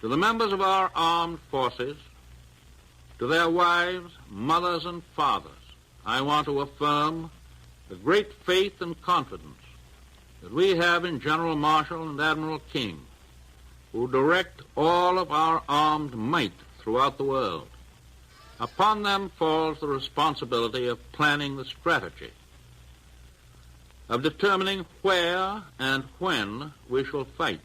To the members of our armed forces, to their wives, mothers, and fathers, I want to affirm the great faith and confidence that we have in General Marshall and Admiral King, who direct all of our armed might throughout the world. Upon them falls the responsibility of planning the strategy, of determining where and when we shall fight.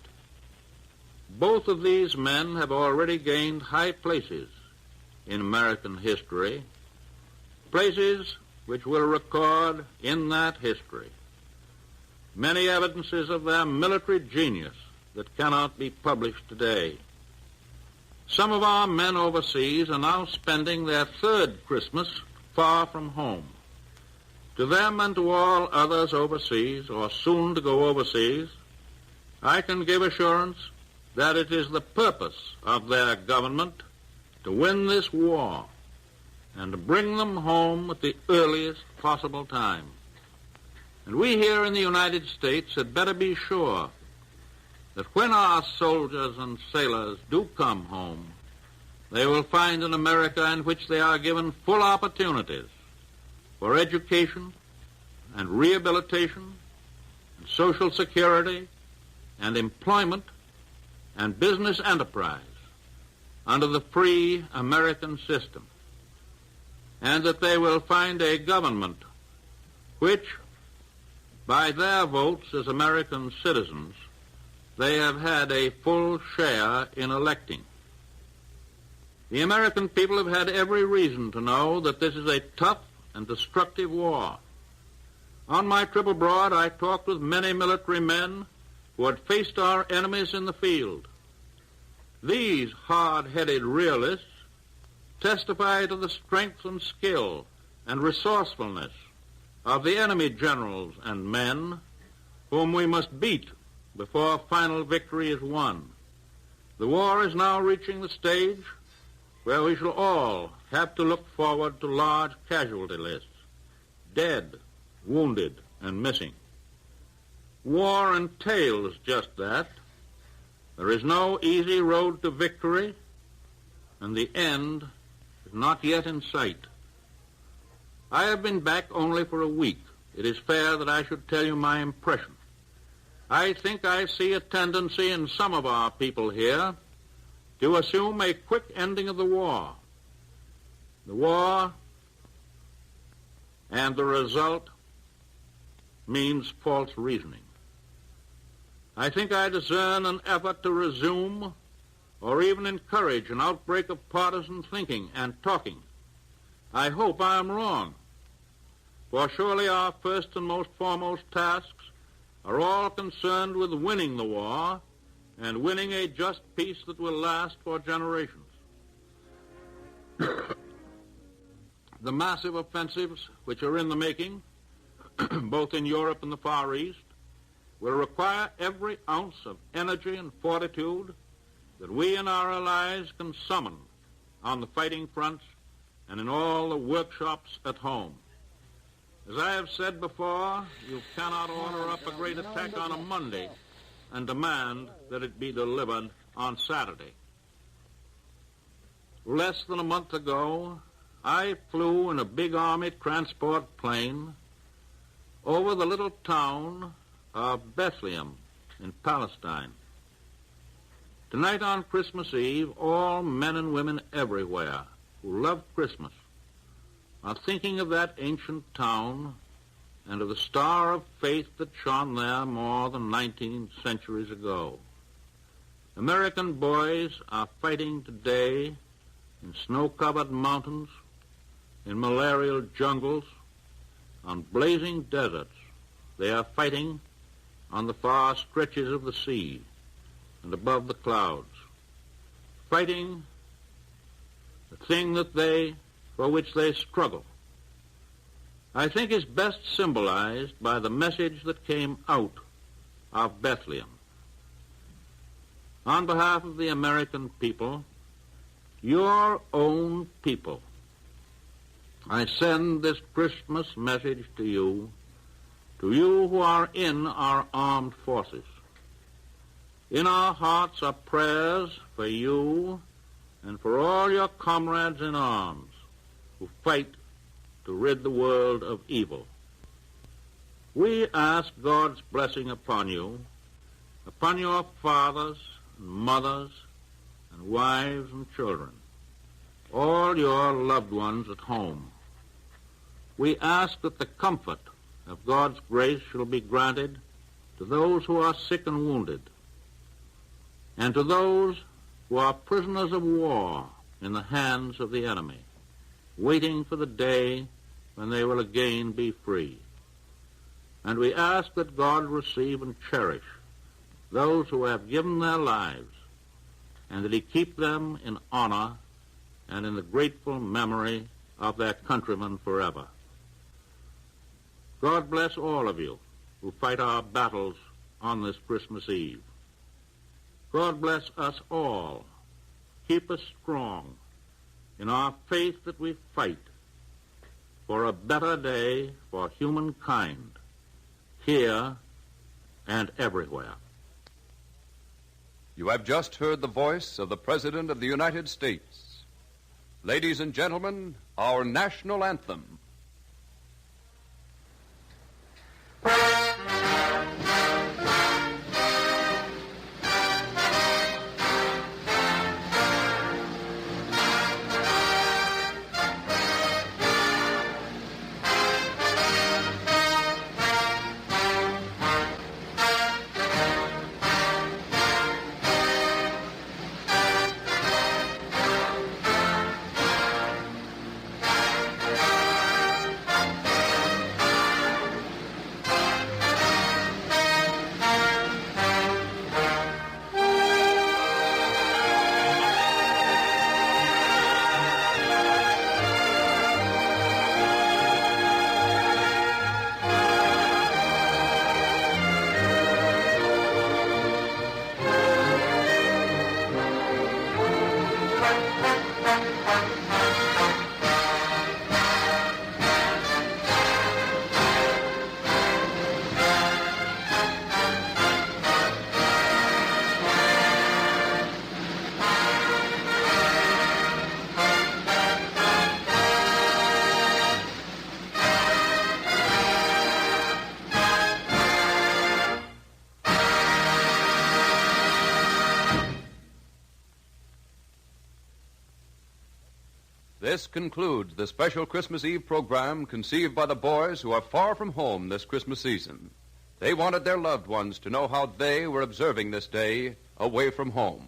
Both of these men have already gained high places in American history, places which will record in that history many evidences of their military genius that cannot be published today. Some of our men overseas are now spending their third Christmas far from home. To them and to all others overseas, or soon to go overseas, I can give assurance that it is the purpose of their government to win this war and to bring them home at the earliest possible time. And we here in the United States had better be sure that when our soldiers and sailors do come home, they will find an America in which they are given full opportunities for education and rehabilitation and social security and employment and business enterprise under the free American system, and that they will find a government which, by their votes as American citizens, they have had a full share in electing. The American people have had every reason to know that this is a tough and destructive war. On my trip abroad, I talked with many military men who had faced our enemies in the field. These hard-headed realists testify to the strength and skill and resourcefulness of the enemy generals and men whom we must beat before final victory is won. The war is now reaching the stage where we shall all have to look forward to large casualty lists, dead, wounded, and missing. War entails just that. There is no easy road to victory, and the end is not yet in sight. I have been back only for a week. It is fair that I should tell you my impression. I think I see a tendency in some of our people here to assume a quick ending of the war. The war and the result means false reasoning. I think I discern an effort to resume or even encourage an outbreak of partisan thinking and talking. I hope I am wrong, for surely our first and most foremost tasks are all concerned with winning the war and winning a just peace that will last for generations. The massive offensives which are in the making, both in Europe and the Far East, will require every ounce of energy and fortitude that we and our allies can summon on the fighting fronts and in all the workshops at home. As I have said before, you cannot order up a great attack on a Monday and demand that it be delivered on Saturday. Less than a month ago, I flew in a big Army transport plane over the little town of Bethlehem in Palestine. Tonight on Christmas Eve, all men and women everywhere who love Christmas are thinking of that ancient town and of the star of faith that shone there more than 19 centuries ago. American boys are fighting today in snow-covered mountains, in malarial jungles, on blazing deserts. They are fighting on the far stretches of the sea and above the clouds, fighting the thing for which they struggle. I think is best symbolized by the message that came out of Bethlehem. On behalf of the American people, your own people, I send this Christmas message to you who are in our armed forces. In our hearts are prayers for you and for all your comrades in arms who fight to rid the world of evil. We ask God's blessing upon you, upon your fathers and mothers and wives and children, all your loved ones at home. We ask that the comfort of God's grace shall be granted to those who are sick and wounded, and to those who are prisoners of war in the hands of the enemy, waiting for the day when they will again be free. And we ask that God receive and cherish those who have given their lives, and that he keep them in honor and in the grateful memory of their countrymen forever. God bless all of you who fight our battles on this Christmas Eve. God bless us all. Keep us strong in our faith that we fight for a better day for humankind, here and everywhere. You have just heard the voice of the President of the United States. Ladies and gentlemen, our national anthem. This concludes the special Christmas Eve program conceived by the boys who are far from home this Christmas season. They wanted their loved ones to know how they were observing this day away from home.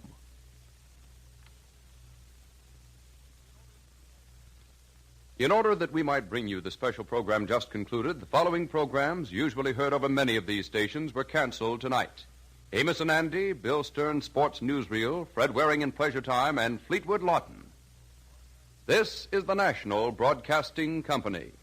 In order that we might bring you the special program just concluded, the following programs, usually heard over many of these stations, were canceled tonight. Amos and Andy, Bill Stern's Sports Newsreel, Fred Waring in Pleasure Time, and Fleetwood Lawton. This is the National Broadcasting Company.